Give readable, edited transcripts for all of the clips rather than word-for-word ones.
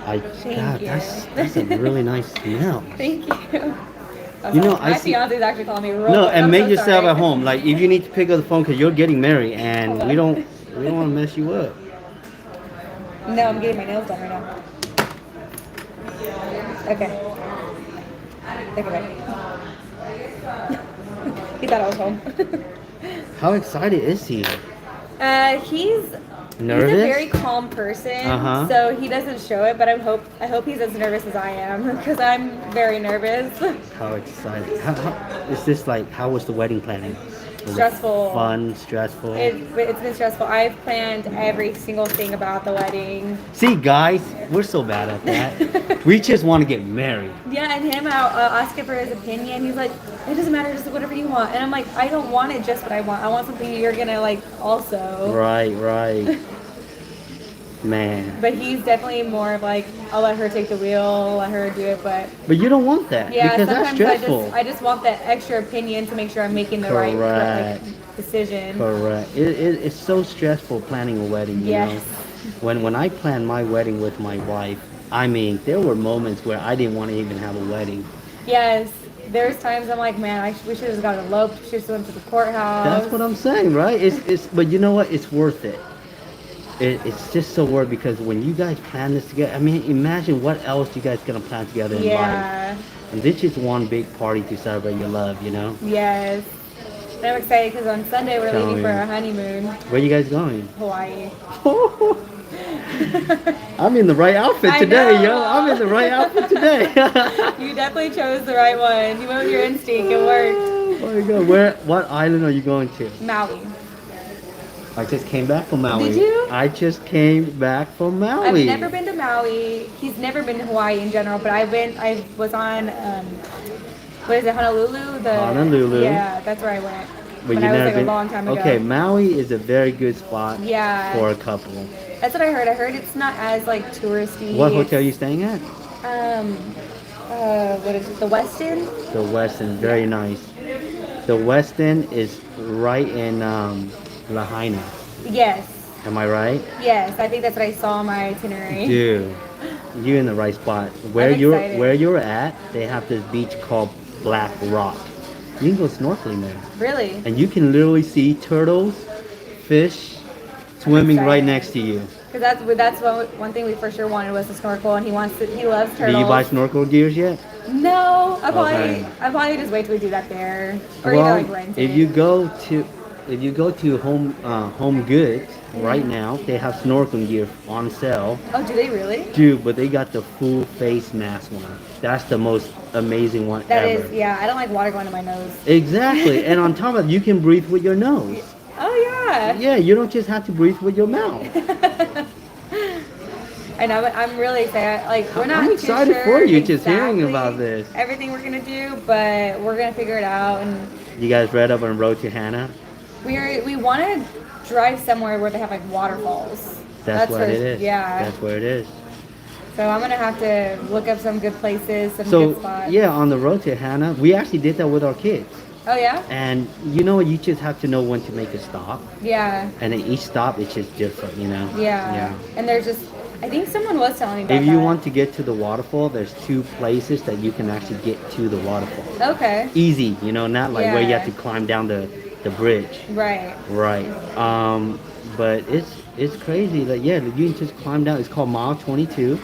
God, you. that's a really nice smell. Thank you. You know, My fiance's actually calling me real No, quick. and I'm make so yourself sorry. at home. Like if you need to pick up the phone because you're getting married, and Hold we on. don't want to mess you up. No, I'm getting my nails done right now. Okay. Take it back. He thought I was home. How excited is he? He's a Nervous? very calm person, Uh-huh. so he doesn't show it. But I hope he's as nervous as I am because I'm very nervous. How excited? Is this like? How was the wedding planning? Was it Stressful. fun, stressful? It's been stressful. I've planned every single thing about the wedding. See, guys, we're so bad at that. We just want to get married. Yeah, and him, I'll ask him for his opinion. He's like, it doesn't matter, just whatever you want. And I'm like, I don't want it just what I want. I want something you're gonna like also. Right, right. Man. But he's definitely more of like, I'll let her take the wheel, let her do it. But You don't want that yeah, because that's sometimes stressful. I just want that extra opinion to make sure I'm making the right Correct. like, decision. Correct. It's so stressful planning a wedding, you know. Yes. When I planned my wedding with my wife, I mean, there were moments where I didn't want to even have a wedding. Yes. There's times I'm like, man, we should have got eloped. We should have went to the courthouse. That's what I'm saying, right? But you know what? It's worth it. It's just so worth because when you guys plan this together, I mean, imagine what else you guys gonna plan together in Yeah. life. And this is one big party to celebrate your love, you know. Yes. And I'm excited because on Sunday we're Tell leaving for me. our honeymoon, Where you guys going? Hawaii. I'm in the right outfit I today, know. yo. I'm in the right outfit today. You definitely chose the right one. You went with your instinct. It worked. Oh my God. What island are you going to? Maui. I just came back from Maui. Did you? I just came back from Maui. I've never been to Maui. He's never been to Hawaii in general, but I was on, what is it, Honolulu? Honolulu. Yeah, that's where I went. But When you I was never like been. a long time ago. Okay, Maui is a very good spot Yeah. for a couple. That's what I heard. I heard it's not as like touristy. What hotel are you staying at? What is it? The Westin? The Westin, very nice. The Westin is right in Lahaina. Yes. Am I right? Yes, I think that's what I saw on my itinerary. Dude, you're in the right spot. I'm excited. Where you're at, they have this beach called Black Rock. You can go snorkeling there. Really? And you can literally see turtles, fish swimming right excited. next to you. Because that's one thing we for sure wanted was to snorkel, and he loves turtles. Did you buy snorkel gears yet? No, Okay. I'll probably just wait till we do that there, or Well, either like rent it. if you go to Home Goods right now, they have snorkeling gear on sale. Oh, do they really? Dude, but they got the full face mask one. That's the most amazing one That ever. is, yeah. I don't like water going to my nose. Exactly. And on top of it, you can breathe with your nose. Oh yeah. Yeah, you don't just have to breathe with your mouth. I know, but I'm really excited. Like we're not I'm too excited sure for you just hearing exactly about this. Everything we're gonna do, but we're gonna figure it out. And You guys read up on Road to Hannah? we want to drive somewhere where they have like waterfalls. That's what where- it is. Yeah. That's where it is. So I'm gonna have to look up some good places, some So good spots. yeah, on the Road to Hannah, we actually did that with our kids. Oh yeah. And you know, you just have to know when to make a stop. Yeah. And then each stop is just different, you know? Yeah. And there's just, I think someone was telling me about If you that. want to get to the waterfall, there's 2 places that you can actually get to the waterfall. Okay. Easy, you know, not like where you have Yeah. to climb down the bridge. Right. Right. But it's crazy. Like yeah, you can just climb down. It's called Mile 22.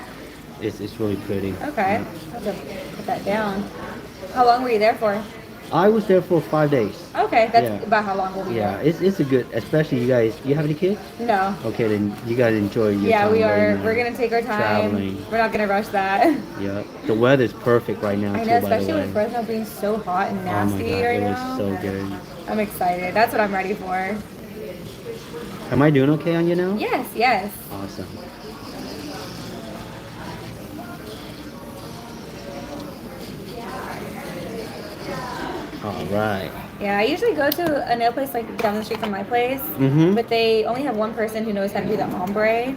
It's really pretty. Okay. Yeah. I'll have to put that down. How long were you there for? I was there for 5 days. Okay, that's Yeah. about how long we'll be Yeah, there. it's a good, especially you guys. You have any kids? No. Okay, then you guys enjoy your Yeah, time we right are. now. We're gonna take our time. Traveling. We're not gonna rush that. Yeah, the weather's perfect right now I too. know, by the especially way. with Fresno being so hot and Oh my nasty God, right it was now. so good. I'm excited. That's what I'm ready for. Am I doing okay on you now? Yes, yes. Awesome. All right. Yeah, I usually go to a nail place like down the street from my place, Mhm. but they only have one person who knows how to do the ombre,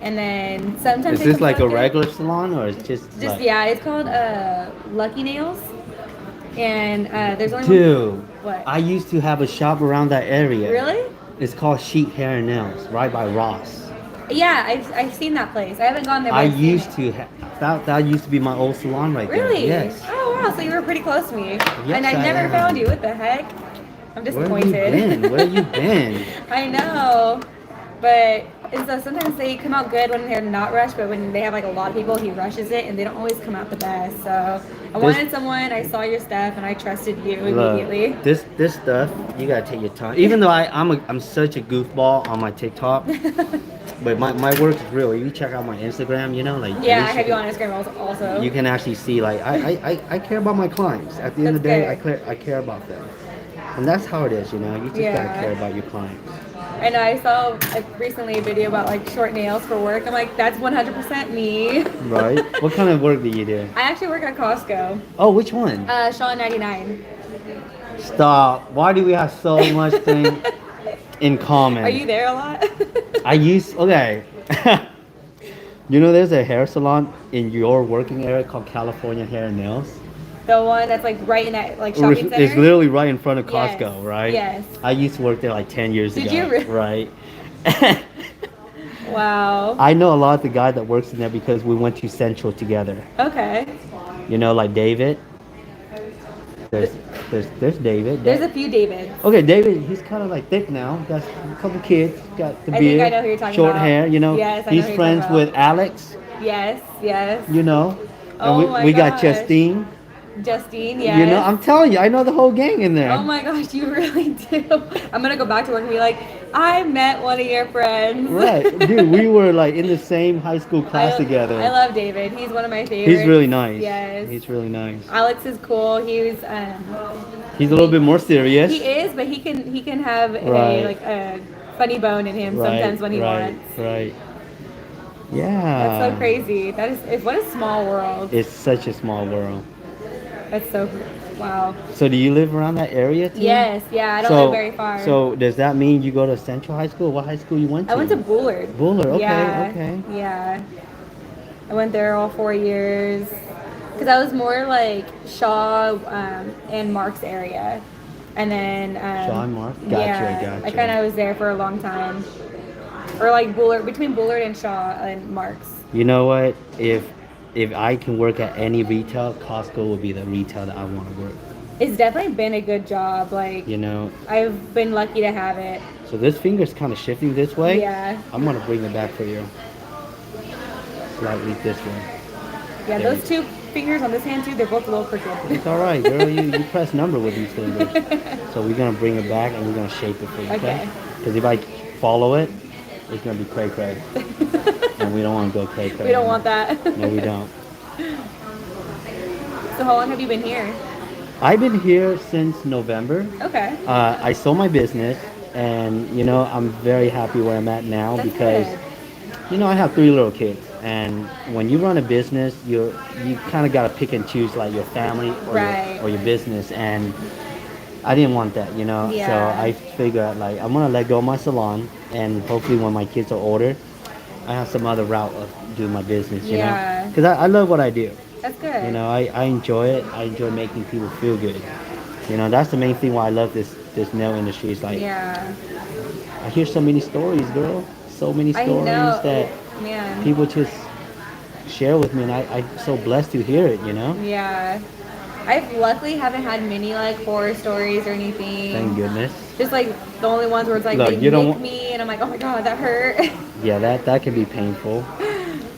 and then sometimes Is they this like a come out regular salon or it's just? Just like, yeah, it's called Lucky Nails, and there's only Dude, What? I used to have a shop around that area. Really? It's called Chic Hair and Nails, right by Ross. Yeah, I've seen that place. I haven't gone there. But I I've seen used it. to that used to be my old salon right there. Really? Yes. Oh wow, so you were pretty close to me. Yes, And I I never am. found you. What the heck? I'm Where have you disappointed. been? Where have you been? I know. But so sometimes they come out good when they're not rushed, but when they have like a lot of people, he rushes it and they don't always come out the best. So I This wanted someone, I saw your stuff and I trusted you look, immediately. this stuff you gotta take your time. Even though I'm such a goofball on my TikTok, but my work is real. If you check out my Instagram, you know, like Yeah, at I least have you on Instagram also. you can actually see like I care about my clients. At the end That's of the day, good. I care about them, and that's how it is. You know, you just gotta Yeah. care about your clients. I know I saw recently a video about like short nails for work. I'm like, that's 100% me. Right? What kind of work do you do? I actually work at Costco. Oh, which one? Shaw 99. Stop. Why do we have so much thing in common? Are you there a lot? Okay. You know, there's a hair salon in your working area called California Hair and Nails. The one that's like right in that like It's shopping center. it's literally right in front of Yes. Costco, right? Yes. I used to work there like 10 years Did ago. you really? Right. Wow. I know a lot of the guy that works in there because we went to Central together. Okay. You know, like David. There's there's David. There's a few Davids. Okay, David, he's kind of like thick now. Got a couple kids. Got the I beard. think I know who you're talking short about. hair. You know. Yes, I know He's who you're friends talking with about. Alex. Yes, yes. You know. Oh And my we got gosh. Justine. Justine, yes. You know, I'm telling you, I know the whole gang in there. Oh my gosh, you really do. I'm gonna go back to work and be like, I met one of your friends. Right, dude. We were like in the same high school class together. I love David. He's one of my favorites. He's really nice. Yes. He's really nice. Alex is cool. He's a little bit more serious. He is, but he can have Right. a funny bone in him sometimes when he wants. Right. Yeah. That's so crazy. What a small world. It's such a small world. That's so wow. So do you live around that area too? Yes, yeah, I don't live very far. So does that mean you go to Central High School? What high school you went to? I went to Bullard. Bullard, okay, Yeah, okay. Yeah. I went there all 4 years. Because I was more like Shaw and Mark's area. And then... Shaw and Mark? Yeah, Gotcha. I kind of was there for a long time. Or like Bullard, between Bullard and Shaw and Mark's. You know what? If I can work at any retail, Costco will be the retail that I want to work. It's definitely been a good job. Like, You know? I've been lucky to have it. So this finger's kind of shifting this way. Yeah. I'm going to bring it back for you. Slightly this way. Yeah, There those two fingers on this hand too, they're both a little crooked. It's all right, girl. You press number with these fingers. So we're going to bring it back and we're going to shape it for you, Okay. Because if I follow it, it's going to be cray-cray. And we don't want to go cray-cray. We don't want that. No, we don't. So how long have you been here? I've been here since November. Okay. I sold my business, and you know I'm very happy where I'm at now That's because good. you know I have 3 little kids, and when you run a business, you kind of got to pick and choose like your family Right. or your business, and I didn't want that, you know. Yeah. So I figured like I'm gonna let go of my salon, and hopefully when my kids are older, I have some other route of doing my business, you know, Yeah. because I love what I do. That's good. You know, I enjoy it. I enjoy making people feel good. You know, that's the main thing why I love this nail industry. It's like Yeah. I hear so many stories, girl. So many I stories know. that Man. people just share with me, and I'm so blessed to hear it. You know. Yeah. I luckily haven't had many like horror stories or anything. Thank goodness. Just like the only ones where it's like Look, they you don't nick wa- me and I'm like, oh my god, that hurt. Yeah, that can be painful.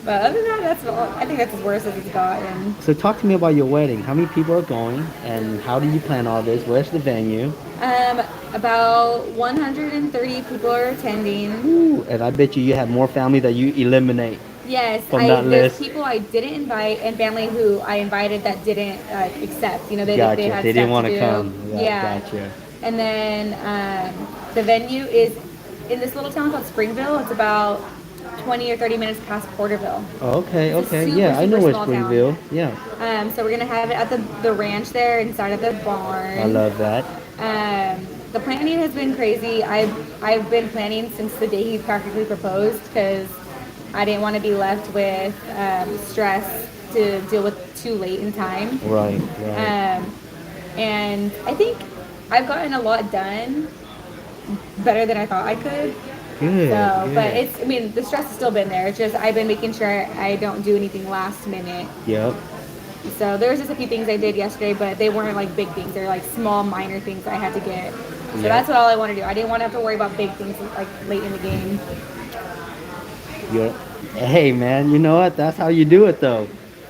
But other than that, I think that's as worse as it's gotten. So talk to me about your wedding. How many people are going, and how do you plan all this? Where's the venue? About 130 people are attending. Ooh, and I bet you have more family that you eliminate. Yes, From that there's list. people I didn't invite and family who I invited that didn't accept. You know, they Gotcha. had They didn't stuff want to do. come. Yeah. Gotcha. And then the venue is in this little town called Springville. It's about 20 or 30 minutes past Porterville. Oh, okay, It's a okay. super, Yeah, I know super where small Springville. Yeah, So we're gonna have it at the ranch there inside of the barn. I love that. The planning has been crazy. I've been planning since the day he practically proposed because I didn't want to be left with stress to deal with too late in time. Right. And I think I've gotten a lot done better than I thought I could. Good. So, but Good. I mean, the stress has still been there. It's just I've been making sure I don't do anything last minute. Yep. So there was just a few things I did yesterday, but they weren't like big things. They're like small, minor things I had to get. So Yep. that's what all I want to do. I didn't want to have to worry about big things like late in the game. You're, hey man, you know what? That's how you do it though.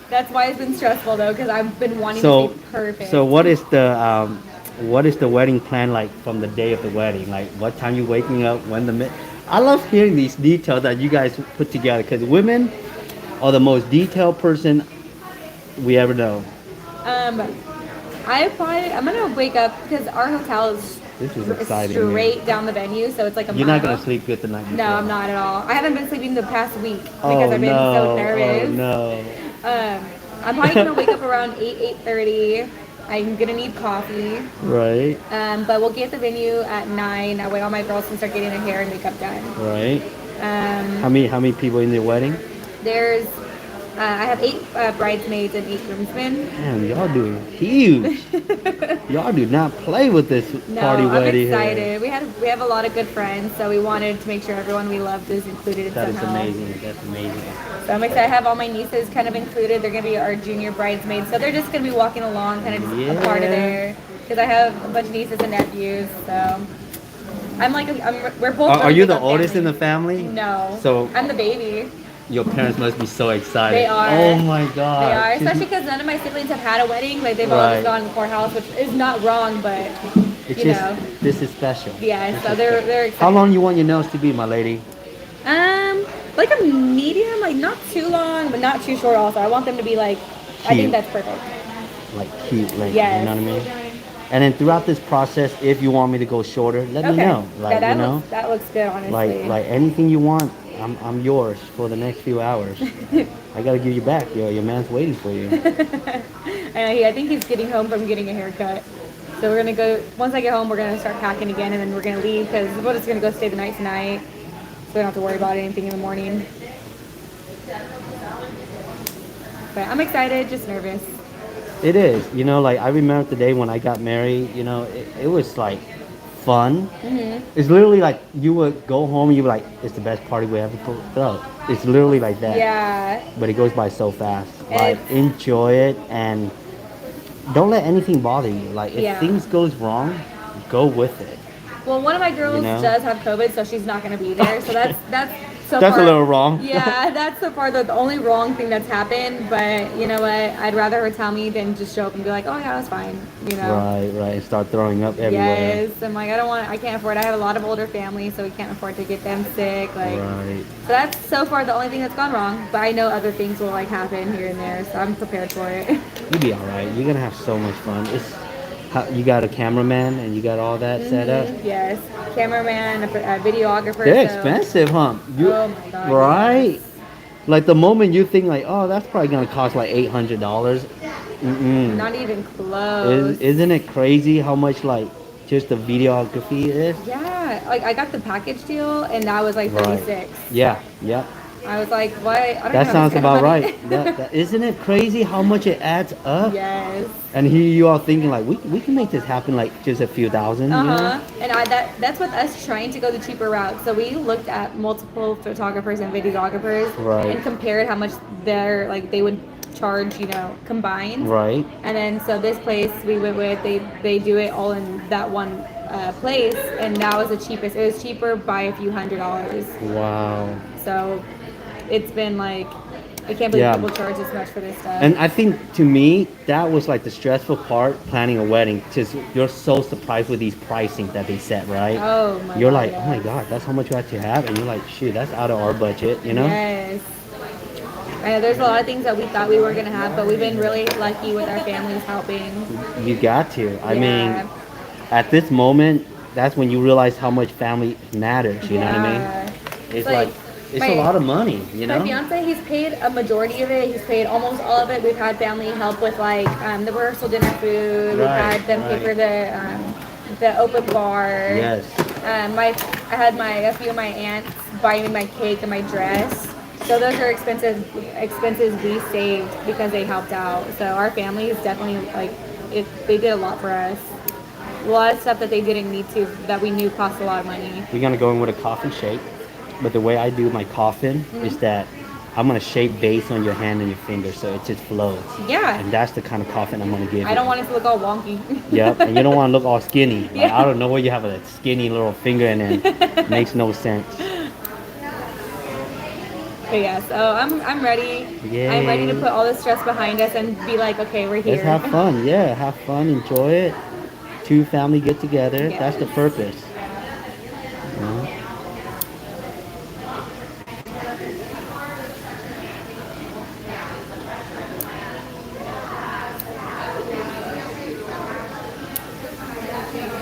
That's why it's been stressful though, because I've been wanting So, to be perfect. so what is the wedding plan like from the day of the wedding? Like what time you waking up? I love hearing these details that you guys put together because women are the most detailed person we ever know. Um, I'm gonna wake up because our hotel is This is exciting. Man. straight down the venue, so it's like a You're mile. not gonna sleep good the night before. No, I'm not at all. I haven't been sleeping the past week because Oh I've been no! so nervous. Oh no! I'm probably gonna wake up around 8:30. I'm gonna need coffee. Right. But we'll get at the venue at 9. That way all my girls can start getting their hair and makeup done. Right. Um, How many people in the wedding? there's I have 8 bridesmaids and 8 groomsmen. Damn, y'all doing huge. Y'all do not play with this No, party I'm wedding excited. here. We have a lot of good friends, so we wanted to make sure everyone we loved is included That is somehow. amazing. That's amazing. So I'm excited. I have all my nieces kind of included. They're gonna be our junior bridesmaids, so they're just gonna be walking along, kind of just a part of Yeah. there. Because I have a bunch of nieces and nephews, so we're both. Are really you big the on oldest in family. the family? No. So I'm the baby. your parents must be so excited. They are. Oh my They god. are, especially because none of my siblings have had a wedding. Like they've Right. always gone to courthouse, which is not wrong, but It's you just know. this is special. Yeah, This so is they're special. excited. How long you want your nails to be, my lady? Like a medium, like not too long, but not too short. Also, I want them to be like. I Cute. think that's perfect. Like cute, like Yes. you know what I mean? And then throughout this process, if you want me to go shorter, let me know. Like Yeah, that you know, looks that looks good, honestly. like anything you want, I'm yours for the next few hours. I gotta give you back, yo. Your man's waiting for you. I think he's getting home from getting a haircut. So we're gonna go. Once I get home, we're gonna start packing again, and then we're gonna leave because we're just gonna go stay the night tonight, so we don't have to worry about anything in the morning. But I'm excited, just nervous. It is, you know, like I remember the day when I got married, you know, it was like fun. It's literally like you would go home and you were like, it's the best party we ever put up. It's literally like that. Yeah. But it goes by so fast. Like It's- enjoy it and don't let anything bother you. Like if Yeah. things goes wrong, go with it. Well, one of my girls You know? does have COVID, so she's not gonna be there. So that's so That's far. a little wrong. Yeah, that's so far the only wrong thing that's happened. But you know what? I'd rather her tell me than just show up and be like, "Oh yeah, it was fine." You know. Right. And start throwing up everywhere. Yes, I'm like I can't afford. I have a lot of older family, so we can't afford to get them sick. Like, Right. so that's so far the only thing that's gone wrong. But I know other things will like happen here and there, so I'm prepared for it. You'll be alright. You're gonna have so much fun. You got a cameraman and you got all that set up. Yes, cameraman, a videographer. They're so- expensive, huh? Oh my God, Right? yes. Like the moment you think like, oh, that's probably gonna cost like $800. Not even close. Isn't it crazy how much like just the videography is? Yeah, like I got the package deal, and that was like Right. 36. Yeah. I was like, what? I don't That know sounds this kind of about money. right. Isn't it crazy how much it adds up? Yes. And here you are thinking like, we can make this happen like just a few thousand. You know? And that's with us trying to go the cheaper route. So we looked at multiple photographers and videographers Right. and compared how much they would charge, combined. Right. And then so this place we went with, they do it all in that one place, and that was the cheapest. It was cheaper by a few $100s. Wow. So it's been like, I can't believe Yeah. people charge this much for this stuff. And I think to me that was like the stressful part planning a wedding, because you're so surprised with these pricing that they set, right? Oh my You're God, like, yes. oh my god, that's how much we have to have, and you're like, shoot, that's out of our budget, you know? Yes. I know there's a lot of things that we thought we were gonna have, but we've been really lucky with our families helping. You got to. I mean, Yeah. at this moment, that's when you realize how much family matters. You know what I mean? Yeah. It's Like, like it's a lot of money. You know? My fiance, he's paid a majority of it. He's paid almost all of it. We've had family help with like the rehearsal dinner food. We've Right, had them pay for the open bar. Yes. I had a few of my aunts buy me my cake and my dress. So those are expenses we saved because they helped out. So our family is definitely they did a lot for us. A lot of stuff that they didn't need to, that we knew cost a lot of money. We're gonna go in with a coffee shake. but the way I do my coffin is that I'm gonna shape base on your hand and your finger, so it just flows. Yeah. And that's the kind of coffin I'm gonna give you. I don't want it to look all wonky. Yep, and you don't want to look all skinny. Like, Yeah. I don't know where you have a skinny little finger and then makes no sense. But yeah, so I'm ready. Yay. I'm ready to put all the stress behind us and be like, okay, we're here. Let's have fun. Yeah, have fun, enjoy it. Two family get together. Yes. That's the purpose. You know?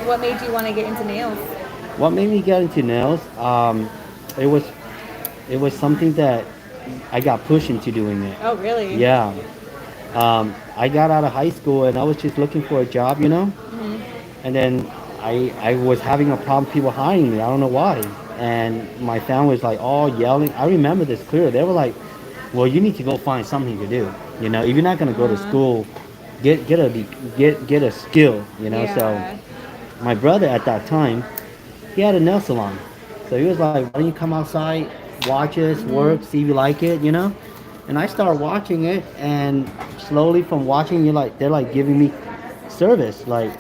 What made you want to get into nails? What made me get into nails? It was something that I got pushed into doing it. Oh, really? Yeah. I got out of high school and I was just looking for a job, you know? And then I was having a problem people hiring me. I don't know why. And my family was like all yelling. I remember this clear. They were like, well, you need to go find something to do. You know, if you're not going to go to school, get a skill, you know? Yeah. So my brother at that time, he had a nail salon. So he was like, why don't you come outside, watch us work, see if you like it, you know? And I started watching it, and slowly from watching, they're like giving me service, like,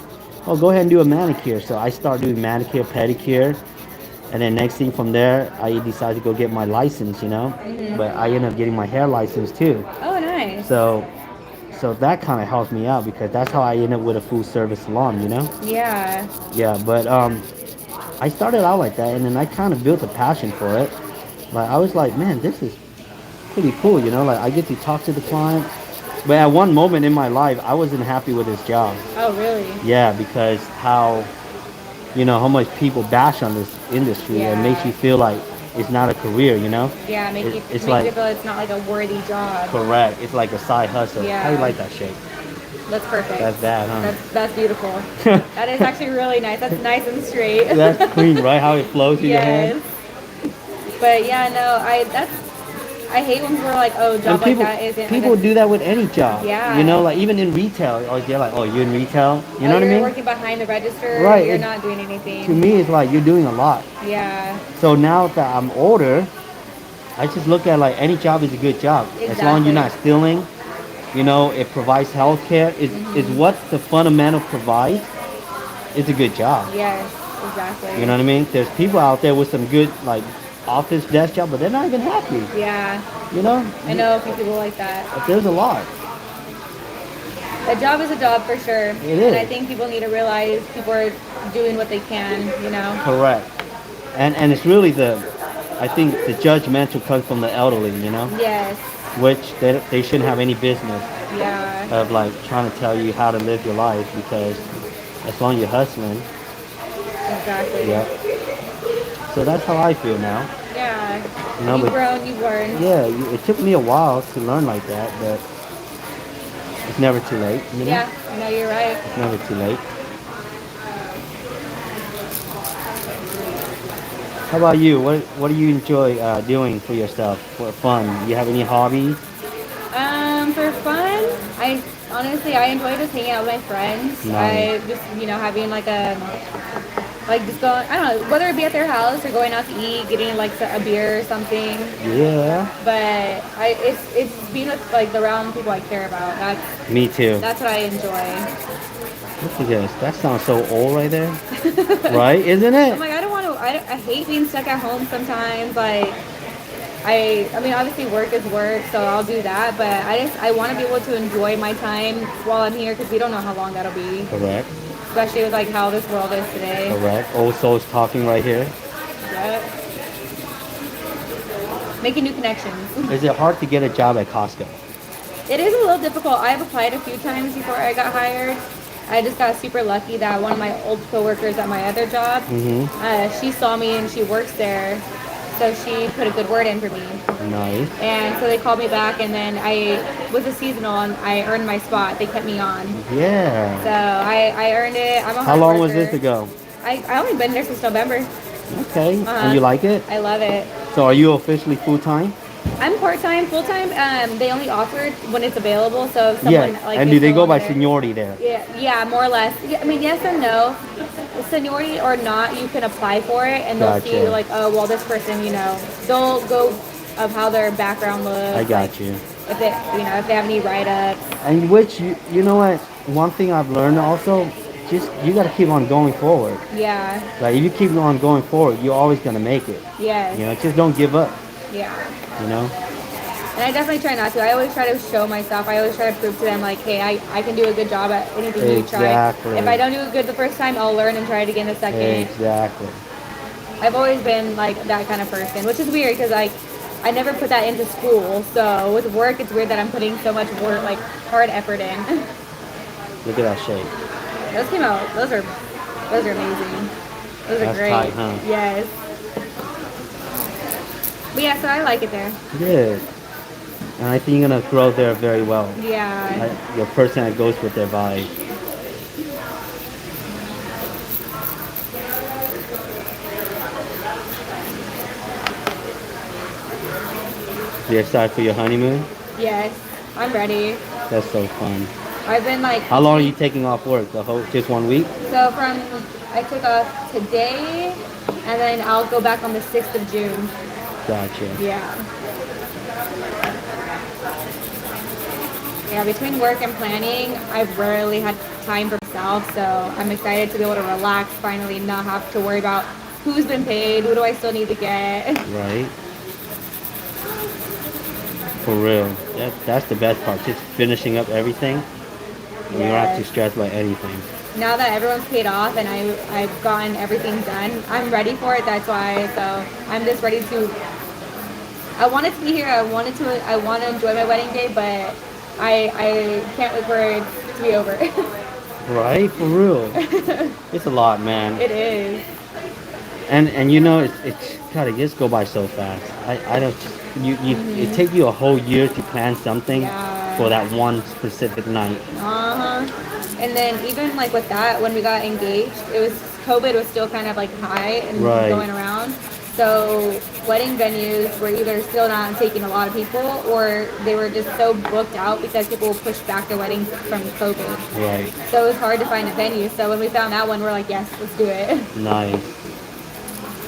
oh, go ahead and do a manicure. So I started doing manicure, pedicure, and then next thing from there, I decided to go get my license, you know? But I ended up getting my hair license too. Oh, nice. So that kind of helped me out because that's how I ended up with a full service salon, you know? Yeah. Yeah, but I started out like that, and then I kind of built a passion for it. Like I was like, man, this is pretty cool, you know? Like I get to talk to the client. But at one moment in my life, I wasn't happy with this job. Oh, really? Yeah, because how much people bash on this industry and makes you feel like it's not a career, you know? Yeah, make you it's feel like it's not like a worthy job. correct. It's like a side hustle. Yeah. How do you like that shape? That's perfect. That's that, huh? That's beautiful. That is actually really nice. That's nice and straight. That's clean, right? How it flows through your hand. But yeah, no, I hate when people are like, oh, job And like that isn't. people like a, do that with any job. Yeah. You know, like even in retail, or they're like, oh, you're in retail. You know what I you're mean? working behind the register. Right, You're it- not doing anything. To me, it's like you're doing a lot. Yeah. So now that I'm older, I just look at like any job is a good job. As long as you're not stealing, you know, it provides health care. Is what the fundamental provides. It's a good job. Yes, exactly. You know what I mean? There's people out there with some good like office desk job, but they're not even happy. Yeah. You know? I know a few people like that. But there's a lot. A job is a job for sure. It is. And I think people need to realize people are doing what they can, you know? Correct. And it's really I think the judgmental comes from the elderly, you know? Yes. Which they shouldn't have any business Yeah. of like trying to tell you how to live your life, because as long as you're hustling, Exactly. yeah. So that's how I feel now. Yeah. You know, You've but grown, you've learned. yeah, it took me a while to learn like that, but it's never too late. You know? Yeah, I know you're right. It's never too late. How about you? What do you enjoy doing for yourself for fun? Do you have any hobbies? For fun, I enjoy just hanging out with my friends. Nice. I just, having just going, I don't know, whether it be at their house or going out to eat, getting like a beer or something. Yeah. But it's being with like the realm people I care about. Me too. That's what I enjoy. Look at this. That sounds so old right there. Right? Isn't it? I'm like, I don't want to. I hate being stuck at home sometimes. Like, I mean, obviously work is work, so I'll do that. But I want to be able to enjoy my time while I'm here, because we don't know how long that'll be. Correct. Especially with like how this world is today. Correct. Old souls talking right here. Yep. Making new connections. Is it hard to get a job at Costco? It is a little difficult. I've applied a few times before I got hired. I just got super lucky that one of my old coworkers at my other job, she saw me and she works there, so she put a good word in for me. Nice. And so they called me back, and then I was a seasonal and I earned my spot. They kept me on. Yeah. So I earned it. I'm a hard How long was worker. this ago? I only been there since November. Okay. And you like it? I love it. So are you officially full-time? I'm part-time, full-time. They only offer it when it's available. So if someone Yeah. like And is do they no go by longer- seniority there? Yeah, more or less. Yeah, I mean, yes and no. seniority or not, you can apply for it, and they'll see Gotcha. like, oh, well, this person, they'll go of how their background looks. I Like, got you. if they, if they have any write-ups. And which you know what? One thing I've learned also, just you gotta keep on going forward. Yeah. Like if you keep on going forward, you're always gonna make it. Yes. You know, just don't give up. Yeah. You know. And I definitely try not to. I always try to show myself. I always try to prove to them, like, hey, I can do a good job at anything you try. Exactly. If I don't do it good the first time, I'll learn and try it again the second. Exactly. I've always been like that kind of person, which is weird because I never put that into school. So with work, it's weird that I'm putting so much work, like hard effort in. Look at that shape. Those came out. Those are amazing. Those are That's great. tight, huh? Yes. But yeah, so I like it there. Good. And I think you're gonna grow there very well. Yeah. Like, your person that goes with their vibe. You excited for your honeymoon? Yes. I'm ready. That's so fun. I've been like. How long are you taking off work? Just 1 week? So I took off today, and then I'll go back on the 6th of June. Gotcha. Yeah. Yeah, between work and planning, I've rarely had time for myself, so I'm excited to be able to relax finally and not have to worry about who's been paid, who do I still need to get. Right. For real. That's the best part. Just finishing up everything. You don't have to Yes. stress about anything. Now that everyone's paid off and I've gotten everything done, I'm ready for it. That's why. So I'm just ready to. I wanted to be here. I want to enjoy my wedding day, but I can't wait for it to be over. Right? For real. It's a lot, man. It is. And you know, it's gotta just go by so fast. I don't. It take you a whole year to plan something Yeah. for that one specific night. And then even like with that, when we got engaged, COVID was still kind of like high and Right. going around. So wedding venues were either still not taking a lot of people, or they were just so booked out because people pushed back their weddings from COVID. Right. So it was hard to find a venue. So when we found that one, we're like, yes, let's do it. Nice.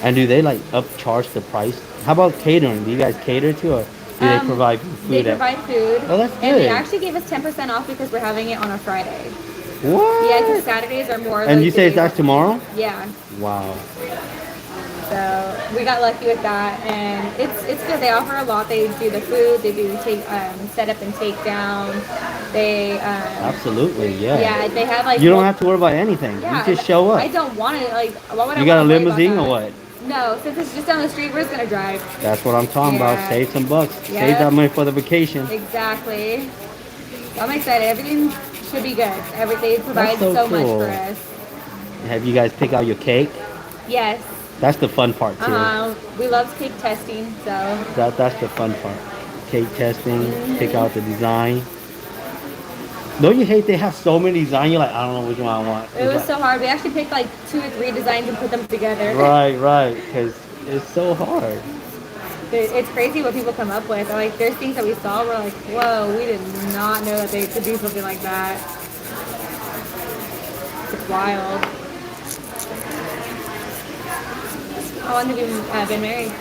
And do they like upcharge the price? How about catering? Do you guys cater to, or do they provide food? They provide food. Oh, that's And they good. actually gave us 10% off because we're having it on a Friday. What? Yeah, because Saturdays are more. And like you the say day that's tomorrow? Yeah. Wow. So we got lucky with that, and it's good. They offer a lot. They do the food. They do set up and take down. They Absolutely, yeah. yeah. They have like You don't have to worry about anything. yeah, You just show up. I don't want it. Like, why would I? You got a wanna worry about limousine that? or what? No, since it's just down the street, we're just gonna drive. That's what I'm talking about. Yeah. Save some bucks. Yeah. Save that money for the vacation. Exactly. So I'm excited. Everything should be good. They provide so so much cool. for us. Have you guys pick out your cake? Yes. That's the fun part too. We love cake testing, so That's the fun part. Cake testing, pick out the design. Don't you hate they have so many designs? You're like, I don't know which one I want. it was so hard. We actually picked like 2 or 3 designs and put them together. Right, because it's so hard. It's crazy what people come up with. Like, there's things that we saw, we're like, whoa, we did not know that they could do something like that. It's wild. How long have you been married?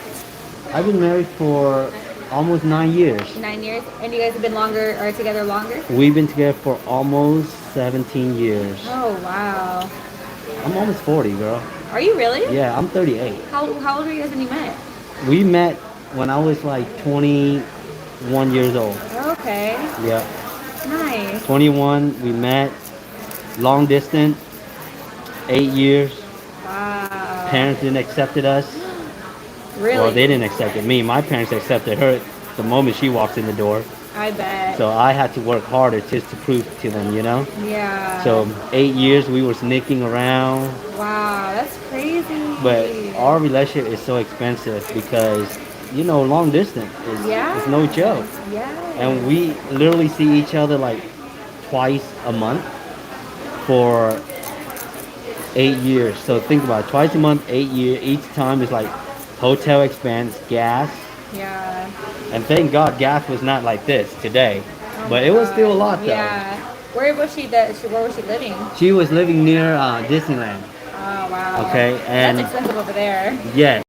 I've been married for almost 9 years. 9 years? And you guys have been together longer? We've been together for almost 17 years. Oh, wow. I'm almost 40, girl. Are you really? Yeah, I'm 38. How old were you guys when you met? We met when I was like 21 years old. Okay. Yeah. Nice. 21, we met. Long distance, 8 years. Wow. Parents didn't accept us. Really? Well, they didn't accept me. My parents accepted her the moment she walks in the door. I bet. So I had to work harder just to prove to them, you know? Yeah. So 8 years we were sneaking around. Wow, that's crazy. But our relationship is so expensive because, you know, long distance is it's no joke. Yeah. And we literally see each other like twice a month for 8 years. So think about it, twice a month, 8 years. Each time is like hotel expense, gas. Yeah. And thank God gas was not like this today. Oh But my it was God. still a lot though. Yeah. Where was she living? She was living near Disneyland. Oh, wow. Okay, and that's expensive over there. yeah,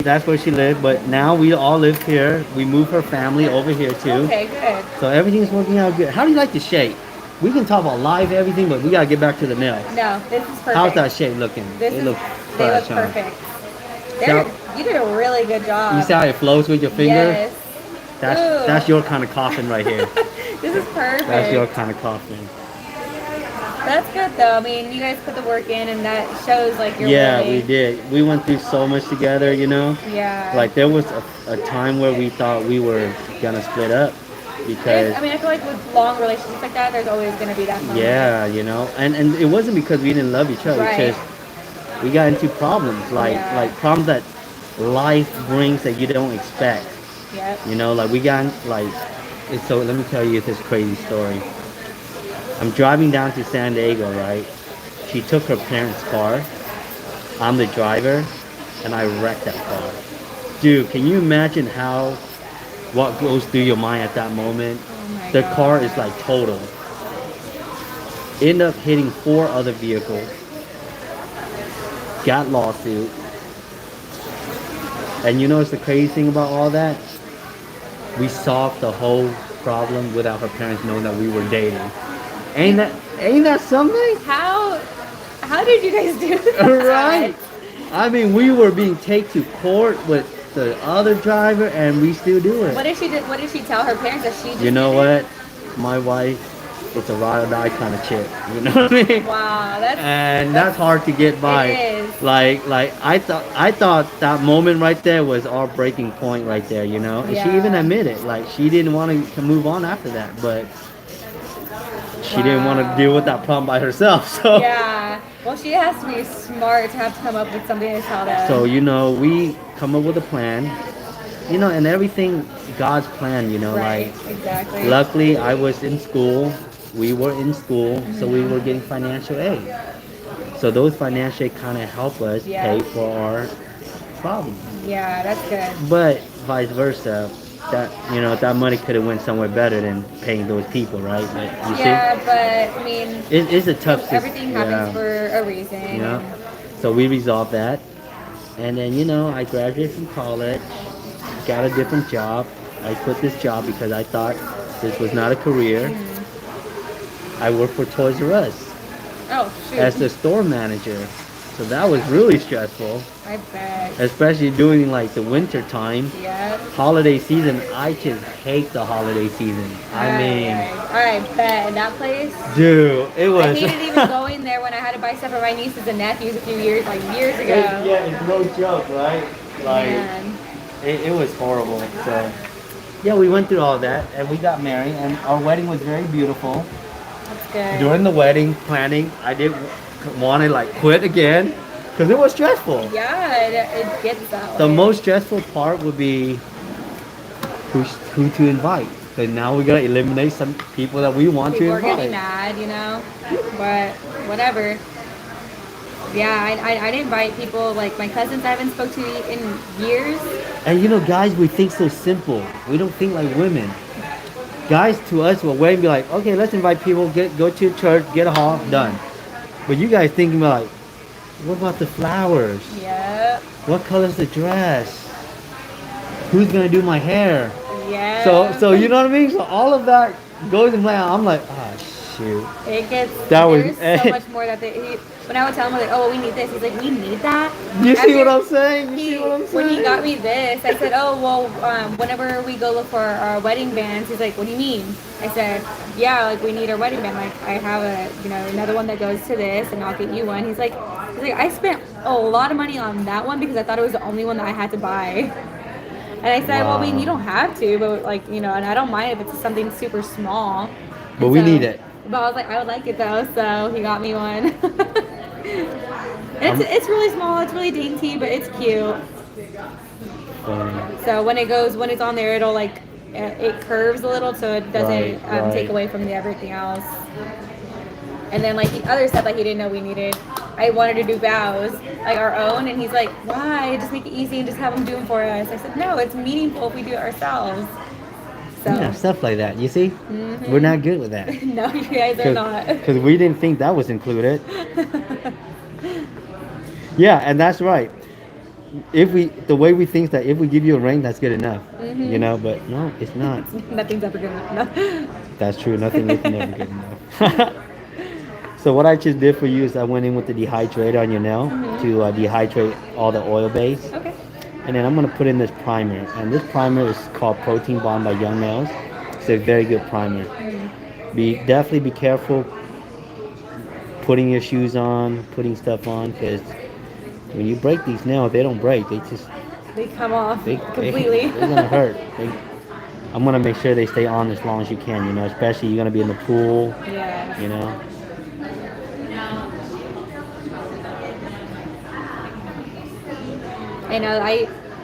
that's where she lived. But now we all live here. We moved her family over here too. Okay, good. So everything's working out good. How do you like the shape? We can talk about live everything, but we gotta get back to the nails. No, this is perfect. How's that shape looking? This It is, looks they look fresh, huh? perfect. So- You did a really good job. You see how it flows with your finger? Yes. That's Ooh. your kind of coffin right here. This is perfect. That's your kind of coffin. That's good though. I mean, you guys put the work in, and that shows like you're Yeah, really. we did. We went through so much together, you know. Yeah. Like there was a time where we thought we were gonna split up because I mean, I feel like with long relationships like that, there's always gonna be that moment. yeah, you know, and it wasn't because we didn't love each other. Right. It's just we got into problems like problems that life brings that you don't expect. Yep. You know, like we got like so. Let me tell you this crazy story. I'm driving down to San Diego, right? She took her parents' car. I'm the driver, and I wrecked that car. Dude, can you imagine what goes through your mind at that moment? Oh my The God. car is like total. End up hitting 4 other vehicles. Got lawsuit. And you know what's the crazy thing about all that? We solved the whole problem without her parents knowing that we were dating. Ain't that something? How did you guys do that? Right? I mean, we were being taken to court with the other driver, and we still do it. What did she tell her parents that she just You know did it? what? My wife is a ride or die kind of chick. You know what I mean? Wow, That's hard to get by. It is. Like I thought that moment right there was our breaking point right there. You know, and she Yeah. even admitted like she didn't want to move on after that, but she didn't want to deal with that problem by herself. So. Yeah. Well, she has to be smart to have to come up with something to tell them. So, you know, we come up with a plan, you know, and everything God's plan, you know, right. like Exactly. luckily I was in school, we were in school, so we were getting financial aid. So those financial aid kind of help us pay for our problems. Yeah, that's good. But vice versa, that money could have went somewhere better than paying those people, right? Like, you Yeah, but I mean, it's a tough system. everything happens for a reason. Yeah. So we resolved that. And then, you know, I graduated from college, got a different job. I quit this job because I thought this was not a career. I worked for Toys R Us Oh, shoot. as the store manager. So that was really stressful, I bet. especially during like the winter time. Yeah. Holiday season, I just hate the holiday season. I mean, I bet. In that place, dude, it I was. hated even going there when I had to buy stuff for my nieces and nephews a few years ago. It's no joke, right? Like, Man. it was horrible. So, yeah, we went through all that and we got married, and our wedding was very beautiful. That's good. During the wedding planning, I didn't want to like quit again because it was stressful. Yeah, it gets that way. The most stressful part would be who to invite. Because now we gotta eliminate some people that we want People to are invite. getting mad, you know, but whatever. Yeah, I didn't invite people like my cousins I haven't spoke to in years. And you know, guys, we think so simple. We don't think like women. Guys, to us, will wait and be like, okay, let's invite people. Go to church, get a hall, done. But you guys thinking about like, what about the flowers? Yep. What color's the dress? Who's gonna do my hair? Yeah. So you know what I mean? So all of that goes in plan. I'm like, ah, shoot. It gets. That was- There's so much more that when I would tell him like, oh, we need this. He's like, we need that. You see After- what I'm saying? You see what I'm saying? When he got me this, I said, oh, well, whenever we go look for our wedding bands, he's like, what do you mean? I said, yeah, like we need our wedding band. Like I have another one that goes to this, and I'll get you one. He's like, I spent a lot of money on that one because I thought it was the only one that I had to buy. And I said, well, I mean, Wow. you don't have to, but like, and I don't mind if it's something super small. But And we need it. But I was like, I would like it though, so he got me one. It's really small, it's really dainty, but it's cute. So when it's on there, it'll like it curves a little, so it doesn't Right. take away from everything else. And then like the other stuff that he didn't know we needed, I wanted to do vows, like our own, and he's like, why? Just make it easy and just have them do them for us. I said, no, it's meaningful if we do it ourselves. So Yeah, stuff like that. You see? We're not good with that. no, you guys are not. Because we didn't think that was included. Yeah, and that's right. If we the way we think that if we give you a ring, that's good enough. You know, but no, it's not. Nothing's ever good enough. That's true. Nothing is never good enough. So what I just did for you is I went in with the dehydrator on your nail to dehydrate all the oil base. Okay. And then I'm gonna put in this primer, and this primer is called Protein Bond by Young Nails. It's a very good primer. Definitely be careful putting your shoes on, putting stuff on, because when you break these nails, they don't break. They come off they completely. they're gonna hurt. I'm gonna make sure they stay on as long as you can. You know, especially you're gonna be in the pool. Yeah. You know. I know.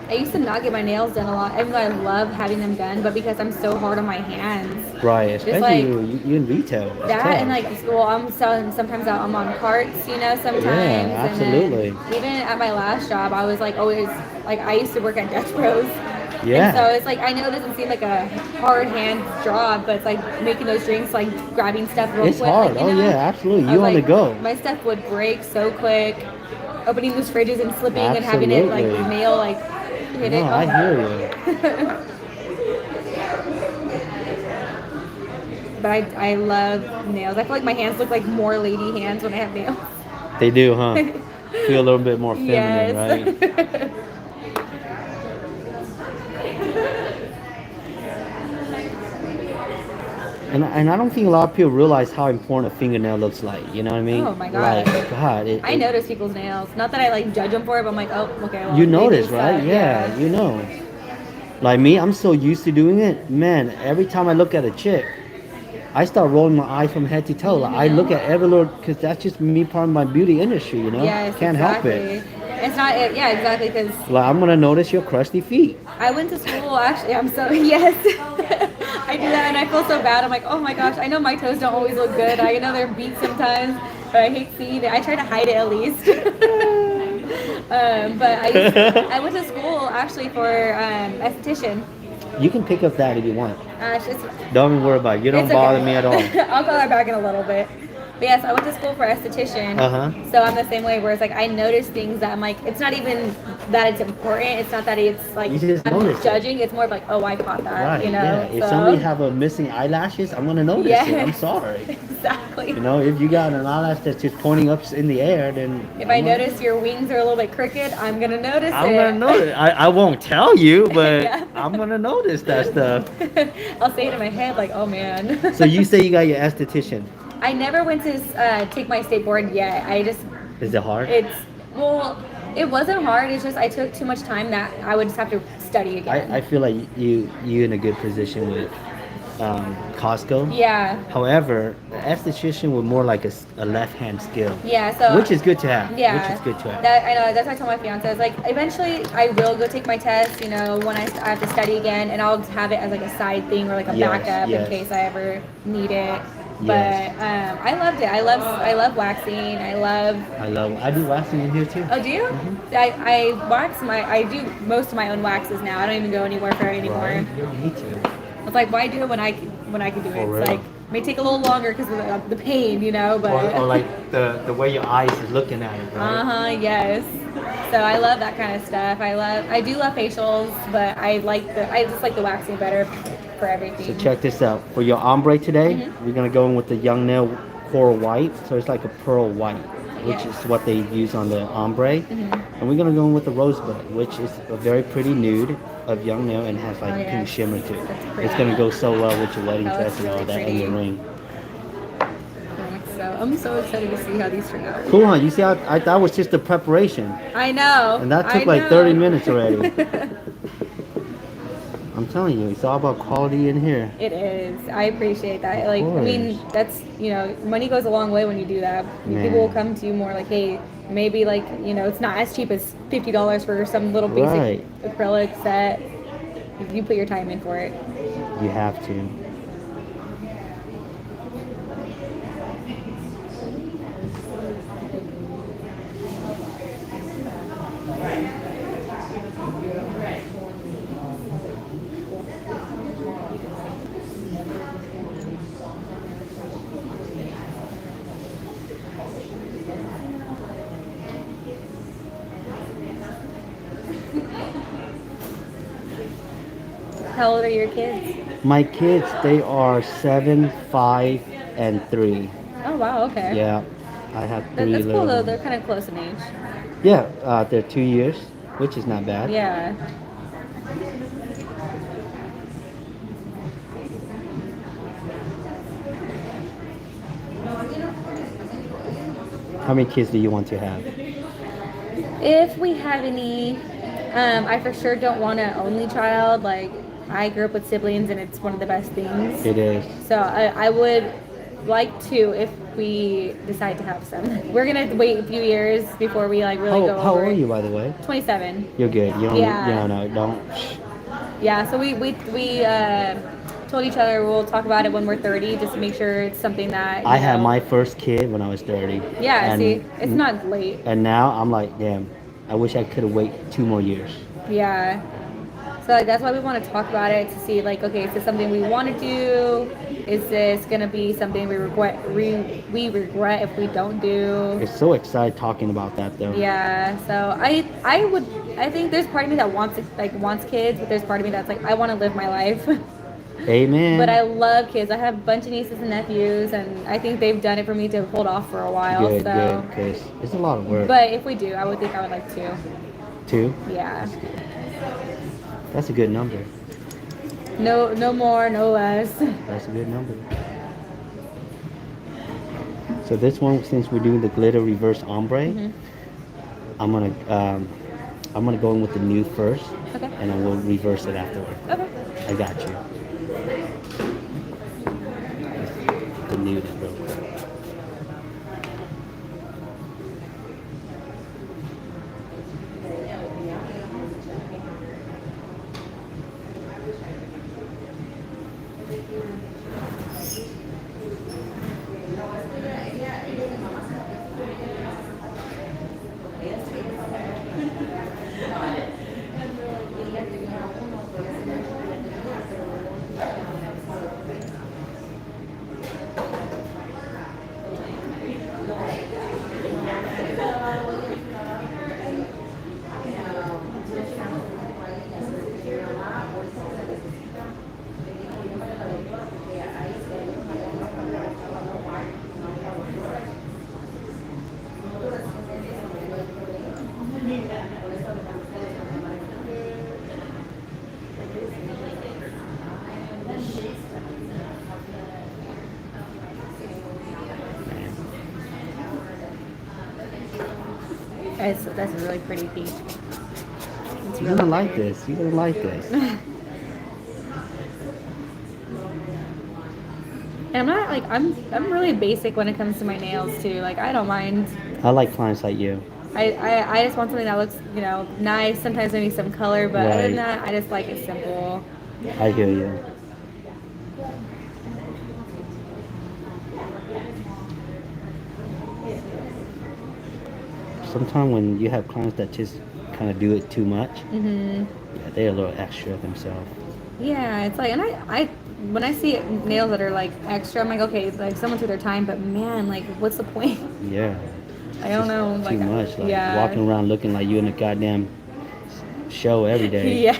I used to not get my nails done a lot, even though I love having them done. But because I'm so hard on my hands, Right, especially like, you in retail. It's that tough. and like, well, I'm selling sometimes out. I'm on carts, you know, sometimes. Yeah, absolutely. And then even at my last job, I was like always like I used to work at Dutch Bros. Yeah. And so it's like I know it doesn't seem like a hard hand job, but it's like making those drinks, like grabbing stuff real It's quick. hard. Like, Oh yeah, absolutely. You on the like, go. My stuff would break so quick. Opening those fridges and slipping and having it like Absolutely. nail like hit No, it. I hear you. But I love nails. I feel like my hands look like more lady hands when I have nails. They do, huh? Feel a little bit more feminine, Yes. right? And I don't think a lot of people realize how important a fingernail looks like. You know what I mean? Oh my God. Like, God, I notice people's nails. Not that I like judge them for it, but I'm like, oh, okay. Well, you they notice, do right? suck. Yeah, you know. Like me, I'm so used to doing it. Man, every time I look at a chick, I start rolling my eye from head to toe. Like, I look at every little, because that's just me part of my beauty industry, you know? Yes, Can't help exactly. it. It's not, yeah, exactly, because Like, I'm going to notice your crusty feet. I went to school, actually, I'm so, yes. I do that and I feel so bad. I'm like, oh my gosh, I know my toes don't always look good. I know they're beat sometimes, but I hate seeing it. I try to hide it at least. But I went to school actually for esthetician. You can pick up that if you want. It's, Don't even worry about it. You don't it's bother okay. me at all. I'll go back in a little bit. But yes, I went to school for esthetician. So I'm the same way where it's like I notice things that I'm like, it's not even that it's important. It's not that it's like You just I'm notice it. judging. It's more of like, oh, I caught that. Right, You know. yeah. If So- somebody have a missing eyelashes, I'm going to notice it. I'm sorry. Exactly. You know, if you got an eyelash that's just pointing up in the air, then... If I notice your wings are a little bit crooked, I'm gonna notice I'm it. going to notice. I won't tell you, but Yeah. I'm going to notice that stuff. I'll say it in my head like, oh man. So you say you got your esthetician. I never went to take my state board yet. I just Is it hard? well, it wasn't hard. It's just I took too much time that I would just have to study again. I feel like you in a good position with Costco. Yeah. However, the esthetician was more like a left-hand skill. Yeah. So. Which is good to have. Yeah. Which is good to have. That I know. That's what I told my fiance. I was like, eventually I will go take my test. You know, when I have to study again, and I'll have it as like a side thing or like a Yes, backup yes. in case I ever need it. Yes. But I loved it. I love waxing. I do waxing in here too. Oh, do you? I wax I do most of my own waxes now. I don't even go anywhere for it anymore. Right? You need to. It's like, why do it when I can do it? For It's real. like it may take a little longer because of the pain, you know. But Or like the way your eyes is looking at it, right? yes. So I love that kind of stuff. I do love facials, but I just like the waxing better for everything. So check this out. For your ombre today, Mm-hmm. we're gonna go in with the Young Nail Coral White. So it's like a pearl white, which Yes. is what they use on the ombre. Mm-hmm. And we're gonna go in with the rosebud, which is a very pretty nude of Young Nail and has like Oh, pink yes. shimmer to it. That's pretty. It's gonna go so well with your wedding That dress looks and all really that and your pretty. ring. So I'm so excited to see how these turn out. Cool, huh? You see, I that was just the preparation, I know. and that took I like know. 30 minutes already. I'm telling you, it's all about quality in here. It is. I appreciate that. Like, I course. mean, that's, you know, money goes a long way when you do that. Man. People will come to you more like, hey, maybe like, you know, it's not as cheap as $50 for some little basic Right. acrylic set. You put your time in for it. You have to. How old are your kids? My kids, they are 7, 5, and 3. Oh wow, okay. Yeah, I have That, 3 that's cool little though. ones. They're kind of close in age. Yeah, they're 2 years, which is not bad. Yeah. How many kids do you want to have? If we have any, I for sure don't want an only child. Like I grew up with siblings, and it's one of the best things. It is. So I would like to if we decide to have some. We're gonna wait a few years before we like really go How over old are it. you, by the way? 27. You're good. You don't. Yeah. No, don't. Yeah. So we told each other we'll talk about it when we're 30, just to make sure it's something that I had my first kid when I was 30. Yeah. And, See, it's not late. And now I'm like, damn. I wish I could have waited 2 more years. Yeah. So like that's why we want to talk about it to see like, okay, is this something we want to do? Is this gonna be something we regret if we don't do? It's so excited talking about that though. Yeah. So I think there's part of me that wants kids, but there's part of me that's like I want to live my life. Amen. But I love kids. I have a bunch of nieces and nephews, and I think they've done it for me to hold off for a while. Good, so. because it's a lot of work. But if we do, I would like 2. 2? Yeah. That's a good number. No more, no less. That's a good number. So this one, since we're doing the glitter reverse ombre, I'm gonna go in with the nude first, Okay. and then we'll reverse it afterward. Okay. I got you. The nude is real quick. That's a really pretty piece. You're gonna like this. You're gonna like this. And I'm not like I'm really basic when it comes to my nails too. Like I don't mind. I like clients like you. I just want something that looks nice. Sometimes maybe some color, but other than that, I just like it simple. I hear you. Sometimes when you have clients that just kind of do it too much, yeah, they're a little extra themselves. Yeah, it's like, and I when I see nails that are like extra, I'm like, okay, it's like someone took their time, but man, like, what's the point? Yeah. I don't know, Too like much. Like yeah, walking around looking like you in a goddamn show every day. yeah.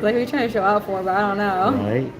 Like, who are you trying to show out for? But I don't know. Right?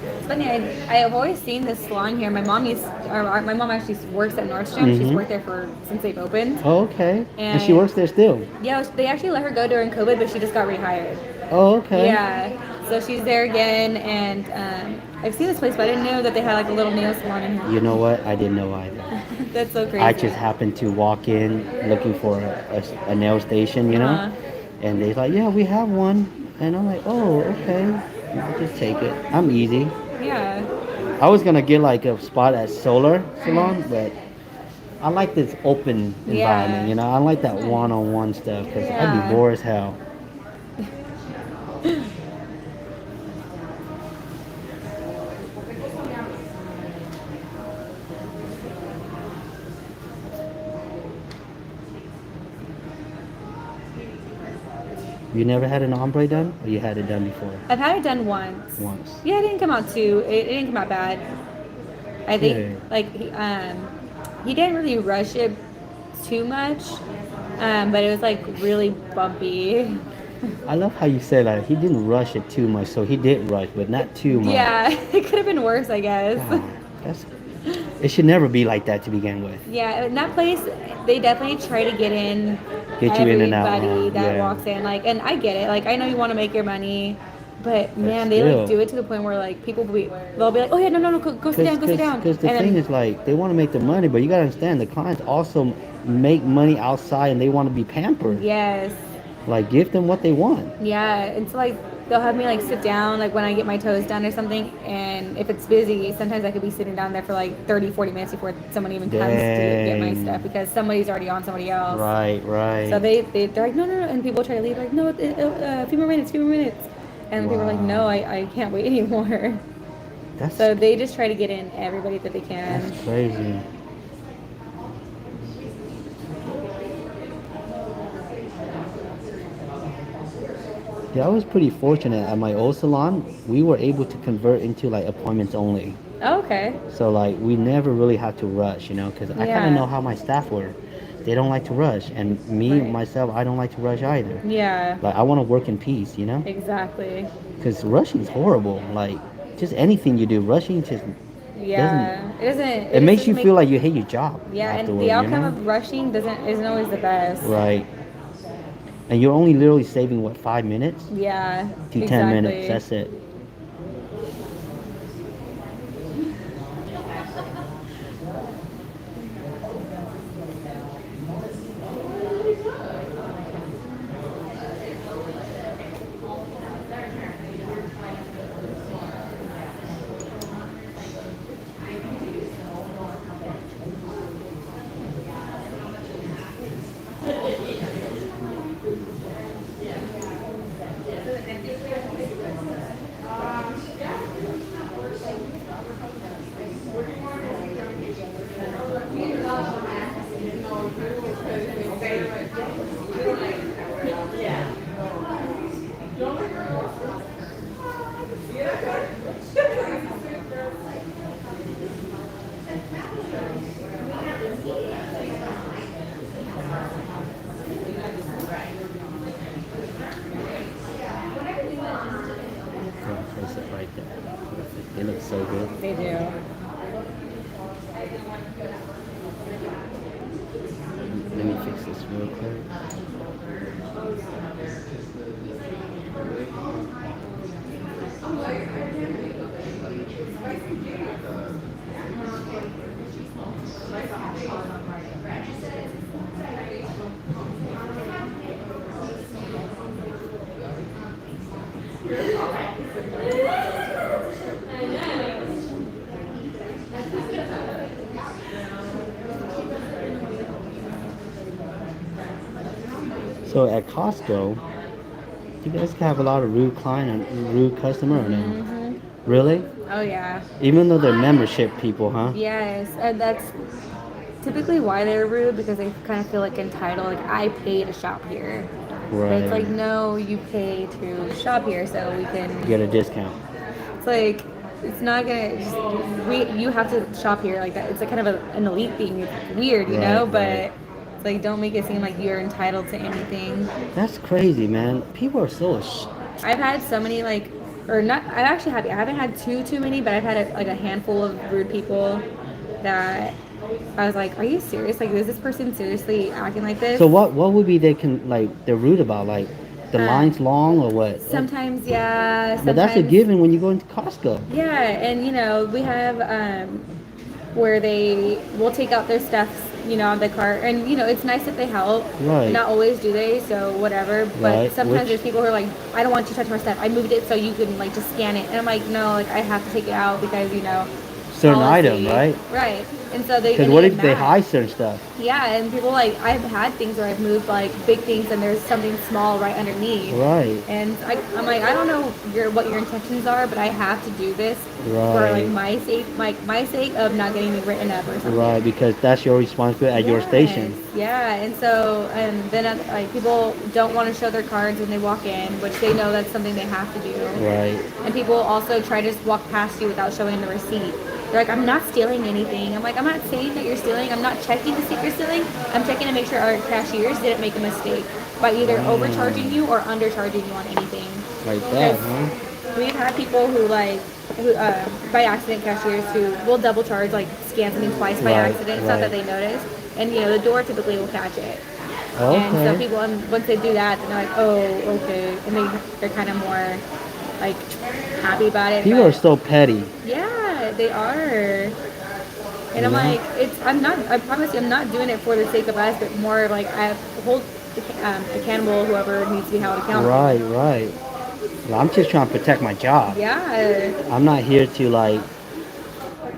It's funny. I have always seen this salon here. My mom actually works at Nordstrom. She's worked there since they've opened. Oh, okay. And she And- works there still. Yeah, they actually let her go during COVID, but she just got rehired. Oh, okay. Yeah, so she's there again, and I've seen this place, but I didn't know that they had like a little nail salon in here. You know what? I didn't know either. That's so crazy. I just happened to walk in looking for a nail station, you know? Uh-huh. And they're like, yeah, we have one. And I'm like, oh, okay. I'll just take it. I'm easy. Yeah. I was going to get like a spot at Solar Salon, but I like this open environment, you know. I like that one-on-one stuff because I'd be Yeah. bored as hell. You never had an ombre done, or you had it done before? I've had it done once. Once. Yeah, it didn't come out it didn't come out bad. I think Good. like he didn't really rush it too much, but it was like really bumpy. I love how you said that he didn't rush it too much, so he did rush, but not too much. Yeah, it could have been worse, I guess. God, that's it should never be like that to begin with. Yeah, in that place, they definitely try to get in Get you in and out. everybody that Yeah. walks in. Like, and I get it. Like, I know you want to make your money, but man, they still. like do it to the point where like they'll be like, oh yeah, no, go sit down, go sit down. Because the And thing then- is, like, they want to make the money, but you gotta understand the clients also make money outside, and they want to be pampered. yes, Like, give them what they want. yeah, and so like they'll have me like sit down like when I get my toes done or something, and if it's busy, sometimes I could be sitting down there for like 30-40 minutes before someone even comes to get my Dang. stuff because somebody's already on somebody else. Right, right. So they're like, no, and people try to leave, like, no, a few more minutes, and people are like, no, I can't wait anymore. That's So they just try to get in everybody that they can. that's crazy. Yeah, I was pretty fortunate at my old salon. We were able to convert into like appointments only. Oh, okay. So like we never really had to rush, you know, because I kind Yeah. of know how my staff were. They don't like to rush, and me Right. myself, I don't like to rush either. Yeah. Like I want to work in peace, you know, Exactly. because rushing is horrible. Like just anything you do, rushing just Yeah. It doesn't. it makes doesn't you make- feel like you hate your job. Yeah, and afterward, the you outcome know? of rushing isn't always the best. Right. And you're only literally saving what 5 minutes Yeah. to 10 minutes. That's it. Gonna place it right there. Perfect. It looks so good. They do. Let me fix this real quick. So at Costco, you guys have a lot of rude client and rude customer or no? Really? Oh yeah. Even though they're membership people, huh? Yes, and that's typically why they're rude because they kind of feel like entitled. Like I pay to shop here. But Right. it's like no, you pay to shop here so we can. Get a discount. It's like it's not gonna. You have to shop here like that. It's like kind of an elite thing. It's weird, you know. Right, But right. it's like don't make it seem like you're entitled to anything. That's crazy, man. People are so I've had so many like, or not. I'm actually happy. I haven't had too many, but I've had like a handful of rude people that I was like, are you serious? Like, is this person seriously acting like this? So what would be they can like they're rude about? Like the line's long or what? Sometimes, yeah. But that's a sometimes- given when you go into Costco. Yeah, and you know, we have where they will take out their stuff, you know, on the cart, and you know, it's nice that they help. Right. Not always do they, so whatever. But Right, sometimes which- there's people who are like, I don't want you to touch my stuff. I moved it so you can like just scan it, and I'm like, no, like I have to take it out because you know, certain item, policy. right? Right. And so they Because and what get if they mad. hide certain stuff? Yeah, and people like I've had things where I've moved like big things and there's something small right underneath. Right, And I'm like, I don't know what your intentions are, but I have to do this for like right, my sake of not getting me written up or right. something. Because that's your responsibility at your Yes, station. yeah, and so and then like people don't want to show their cards when they walk in, which they know that's something they have to do. Right. And people also try to just walk past you without showing the receipt. They're like, I'm not stealing anything. I'm like, I'm not saying that you're stealing. I'm not checking to see if you're stealing. I'm checking to make sure our cashiers didn't make a mistake by either overcharging you or undercharging you on anything. Like that, Because huh? we've had people who by accident cashiers who will double charge, like scan something twice by Right, accident. It's not that right. they notice. And the door typically will catch it. And so Okay. people, once they do that, then they're like, oh, okay. And they're kind of more like happy about it. People are But so petty, yeah, they are. And you I'm know? like, I promise you, I'm not doing it for the sake of us, but more like I hold accountable whoever needs to be held accountable. Right, right. Well, I'm just trying to protect my job. Yeah. I'm not here to like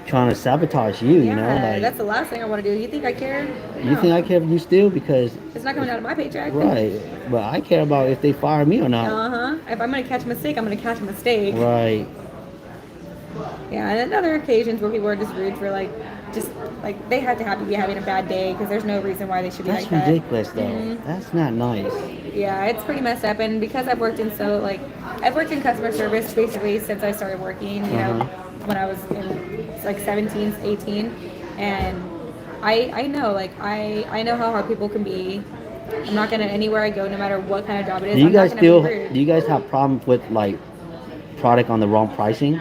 trying to sabotage you, you know? Yeah, Like, that's the last thing I want to do. You think I care? you think I No. care if you steal? Because, It's not coming out of my paycheck. right. But I care about if they fire me or not. Uh-huh. If I'm going to catch a mistake, I'm going to catch a mistake. Right. Yeah, and other occasions where people are just rude for just like they had to have to be having a bad day because there's no reason why they should be That's like that. ridiculous, though. Mhm. That's not nice. Yeah, it's pretty messed up. And because I've worked I've worked in customer service basically since I started working, Uh-huh. when I was in like 17, 18. And I know, I know how hard people can be. I'm not gonna, anywhere I go, no matter what kind of job it is, Do you I'm not guys gonna be still, rude. do you guys have problems with like product on the wrong pricing?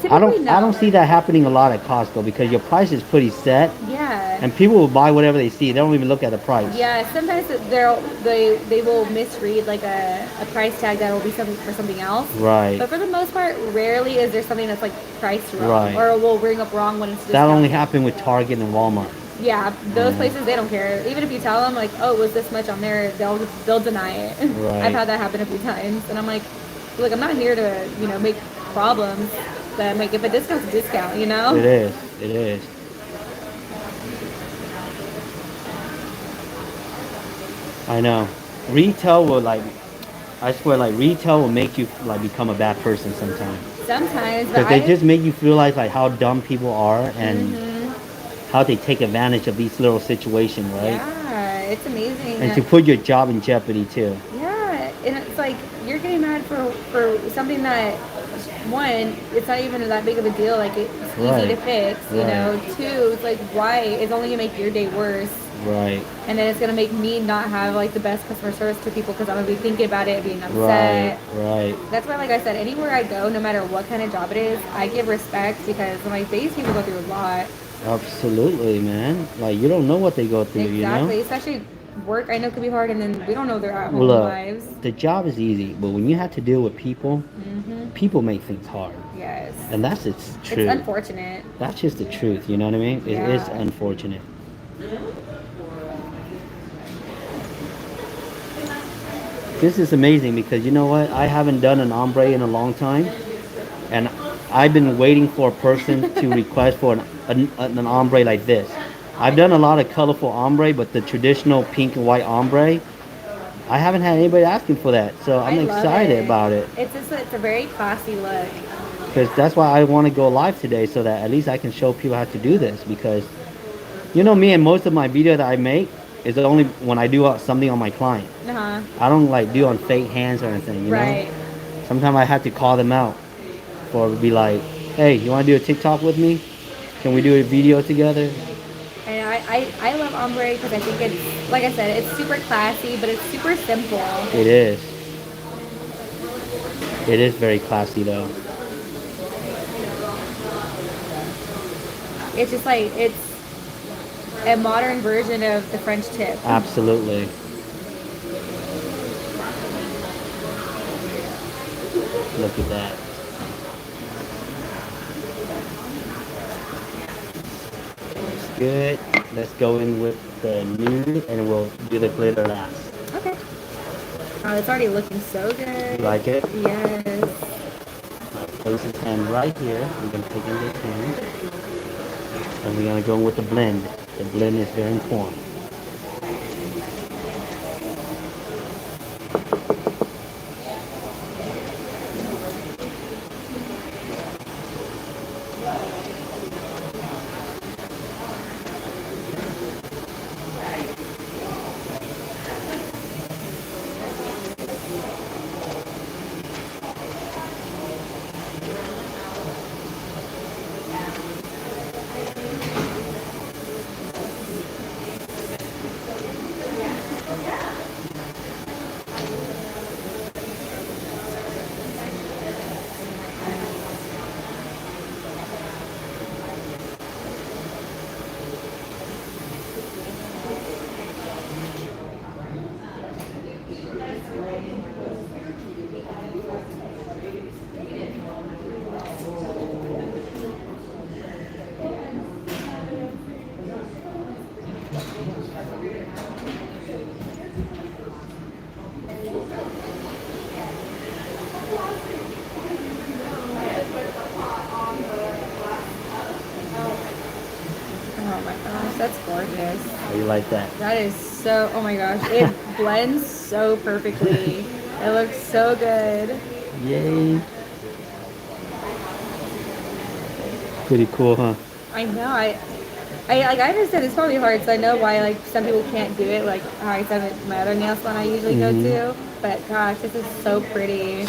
Typically, I don't no. see that happening a lot at Costco because your price is pretty set Yeah. and people will buy whatever they see. They don't even look at the price. Yeah, sometimes they will misread like a price tag that will be something for something else. Right. But for the most part, rarely is there something that's like priced wrong Right. or will ring up wrong when it's That only discounted. happened with Target and Walmart. Yeah, those Yeah. places they don't care. Even if you tell them like, oh, was this much on there, they'll deny it. Right. I've had that happen a few times, and I'm like, look, I'm not here to make problems. But I'm like, if a discount's a discount, It is. It is. I know. Retail will like, I swear, like retail will make you like become a bad person sometimes. Sometimes, but Because they just make you realize like how dumb people are and Mhm. how they take advantage of these little situations, right? Yeah, it's amazing. And to put your job in jeopardy too. Yeah, and it's like you're getting mad for something that, one, it's not even that big of a deal. Like it's easy to Right. fix, you know. Right. Two, it's like why it's only gonna make your day worse, Right. and then it's gonna make me not have like the best customer service to people because I'm gonna be thinking about it, being Right. upset. Right. That's why, like I said, anywhere I go, no matter what kind of job it is, I give respect because like these people go through a lot. Absolutely, man. Like you don't know what they go through, Exactly, you know? especially work. I know could be hard, and then we don't know their at Well, home lives. the job is easy, but when you have to deal with people, Hmm. people make things hard. Yes. And that's it's true. It's unfortunate. That's just the truth, you know what I mean? It is Yeah. unfortunate. This is amazing because you know what? I haven't done an ombre in a long time, and I've been waiting for a person to request for an ombre like this. I've done a lot of colorful ombre, but the traditional pink and white ombre, I haven't had anybody asking for that. So I'm I love excited it. about it It's a very classy look. because that's why I want to go live today so that at least I can show people how to do this because you know me and most of my video that I make is only when I do something on my client. Uh-huh. I don't like do on fake hands or anything, you know? Right. Sometimes I have to call them out or be like, hey, you want to do a TikTok with me? Can we do a video together? And I love ombre because I think it's, like I said, it's super classy, but it's super simple. It is. It is very classy though. It's just like, it's a modern version of the French tip. Absolutely. Look at that. Looks good. Let's go in with the nude and we'll do the glitter last. Okay. Oh, it's already looking so You good. like it? Yes. Place his hand right here. We're gonna take in this hand, and we're gonna go with the blend. The blend is very important. Oh my gosh, that's gorgeous. How you like that? That is so, oh my gosh, it blends so perfectly. It looks so good. Yay! Pretty cool, huh? I know, I understand it's probably hard, so I know why like some people can't do it, like how I said at my other nail salon I usually go to. But gosh, this is so pretty.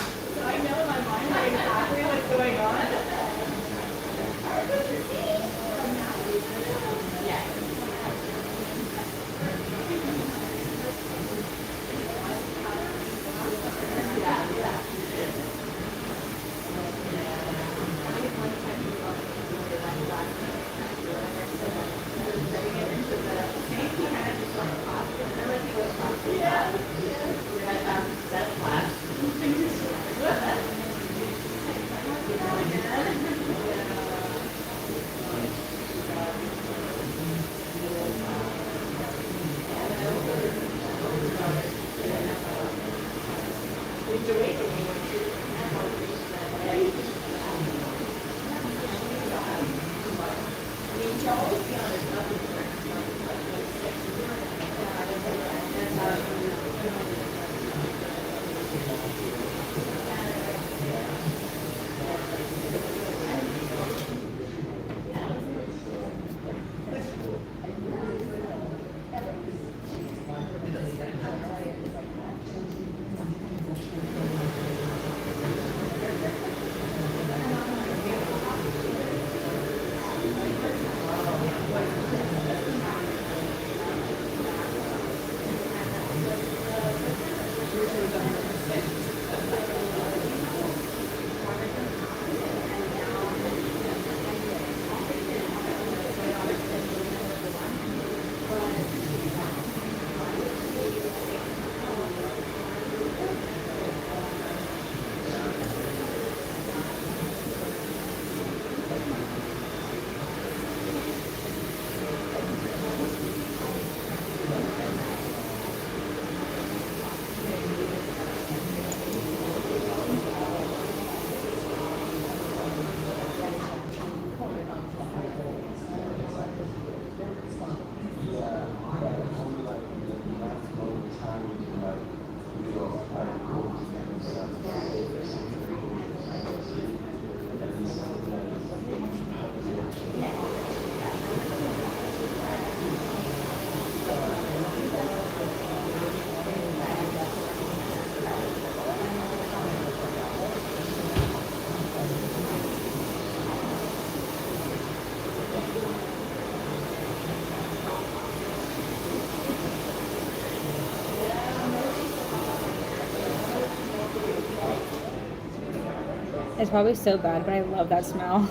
It's probably so bad, but I love that smell.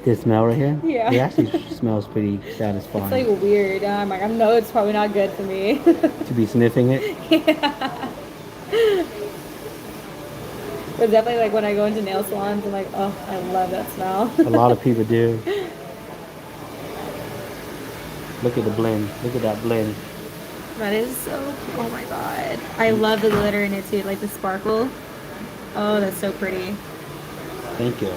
This smell right here? Yeah. It actually smells pretty satisfying. It's like weird. I'm like, I know it's probably not good for me. To be sniffing it? Yeah. But definitely like when I go into nail salons, I'm like, oh, I love that smell. A lot of people do. Look at the blend. Look at that blend. That is so, oh my god. I love the glitter in it too, like the sparkle. Oh, that's so pretty. Thank you.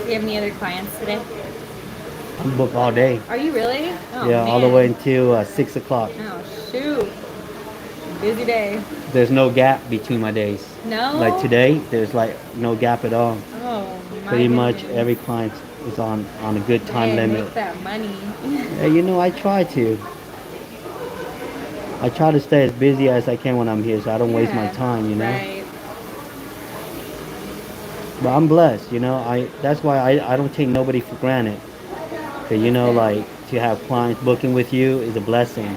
Do you have any other clients today? I'm booked all day. Are you really? Oh, Yeah, all the man. way until 6 o'clock. Oh, shoot. Busy day. There's no gap between my days. No? Like today, there's like no gap at all. Oh, my Pretty much goodness. every client is on a good time Man, limit. make that money. Yeah, I try to. I try to stay as busy as I can when I'm here, so I don't waste my Yeah, time. right. But I'm blessed. That's why I don't take nobody for granted. 'Cause, That's like to have clients booking with you is a blessing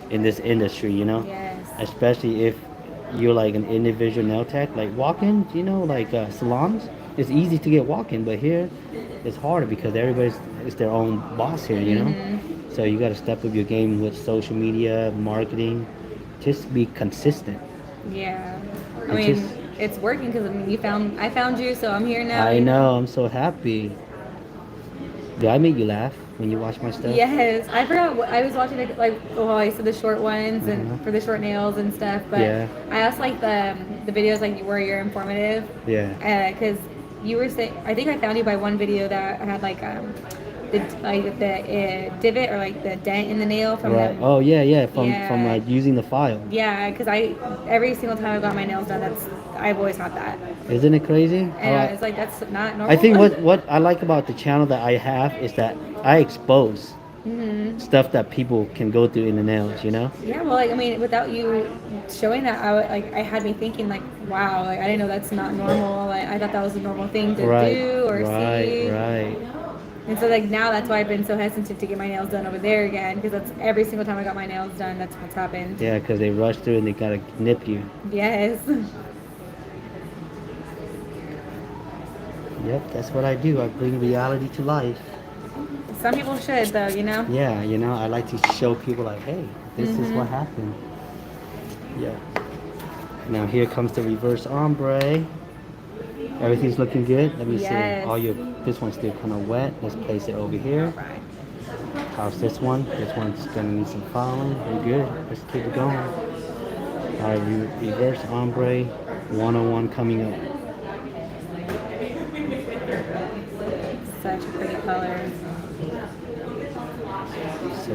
in this industry. Yes. Especially if you're like an individual nail tech, like walk-ins, like salons. It's easy to get walk-in, but here it's harder because everybody's is their own boss here. Mm-hmm. So you got to step up your game with social media, marketing, just be consistent. Yeah. I It's just, mean, it's working because I found you, so I'm here now. I know, I'm so happy. Do I make you laugh when you watch my stuff? Yes, I forgot. I was watching like I said the short ones Uh-huh. and for the short nails and stuff. But Yeah. I also like the videos like where you're informative. Yeah. Because you were saying, I think I found you by one video that had like the divot or like the dent in the nail from Right. them. Oh yeah. From Yeah. using the file. Yeah, because every single time I got my nails done, I've always had that, Isn't it crazy? and I was like, that's not normal. I think what I like about the channel that I have is that I expose hmm stuff that people can go through in the nails. Yeah, well, like I mean, without you showing that, I had me thinking like, wow, like I didn't know that's not normal. Like, I thought that was a normal thing to Right. do or see. Right. And so like now that's why I've been so hesitant to get my nails done over there again because that's every single time I got my nails done, that's what's happened. Yeah, because they rush through and they gotta nip you. Yes. Yep, that's what I do. I bring reality to life. Some people should though. Yeah, I like to show people like, hey, this is what happened. Yeah. Now here comes the reverse ombre. Everything's looking good. Let me Yes. see. This one's still kind of wet. Let's place it over here. Right. How's this one? This one's gonna need some filing. We're good. Let's keep it going. All right, reverse ombre 101 coming up. Such a pretty color. So,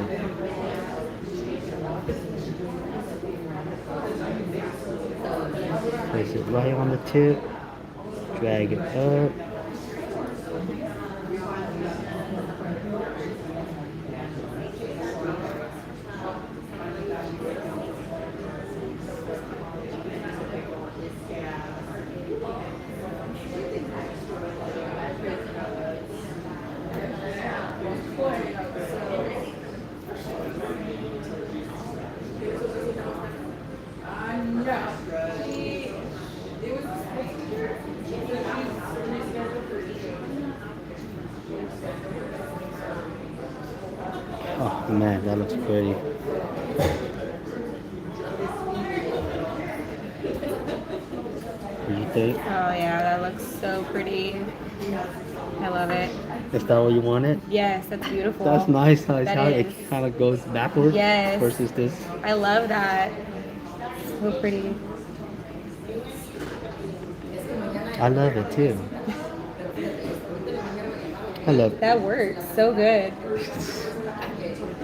place it right on the tip. Drag it up. Man, that looks pretty. What do you think? Oh yeah, that looks so pretty. I love it. Is that what you wanted? Yes, that's beautiful. That's nice. How That how it is. kind of goes backwards Yes. versus this. I love that. So pretty. I love it too. I love it. That works so good.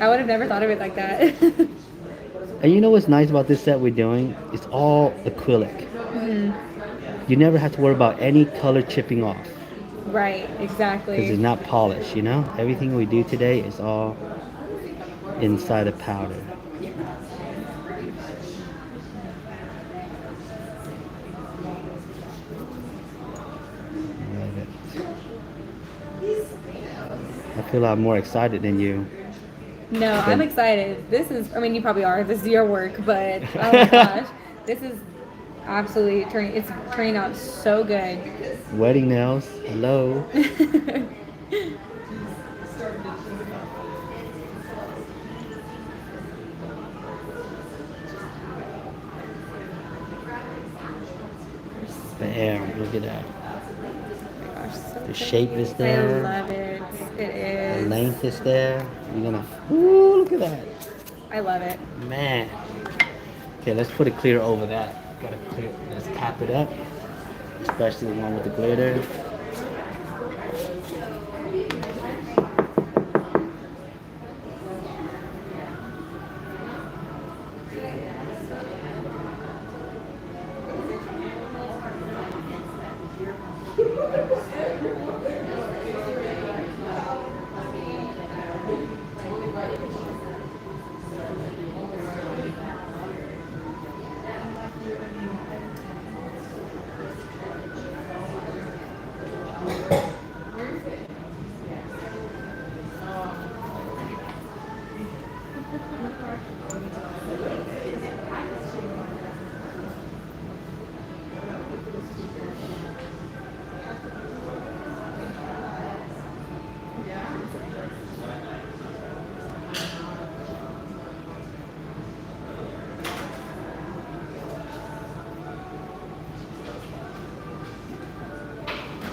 I would have never thought of it like that. And you know what's nice about this set we're doing? It's all acrylic. You never have to worry about any color chipping off Right, because exactly. it's not polished, you know? Everything we do today is all inside of powder. Love it. I feel a lot more excited than you. No, I'm excited. This is, I mean, you probably are. This is your work, but oh my gosh. This is absolutely it's turning out so good. Wedding nails. Hello. Bam. Look at that. Gosh, so The shape is I there. love it. It The is. length is there. You're gonna. Ooh, look at that. I love it. Man. Okay, let's put it clear over that. Gotta clear. Let's cap it up. Especially the one with the glitter.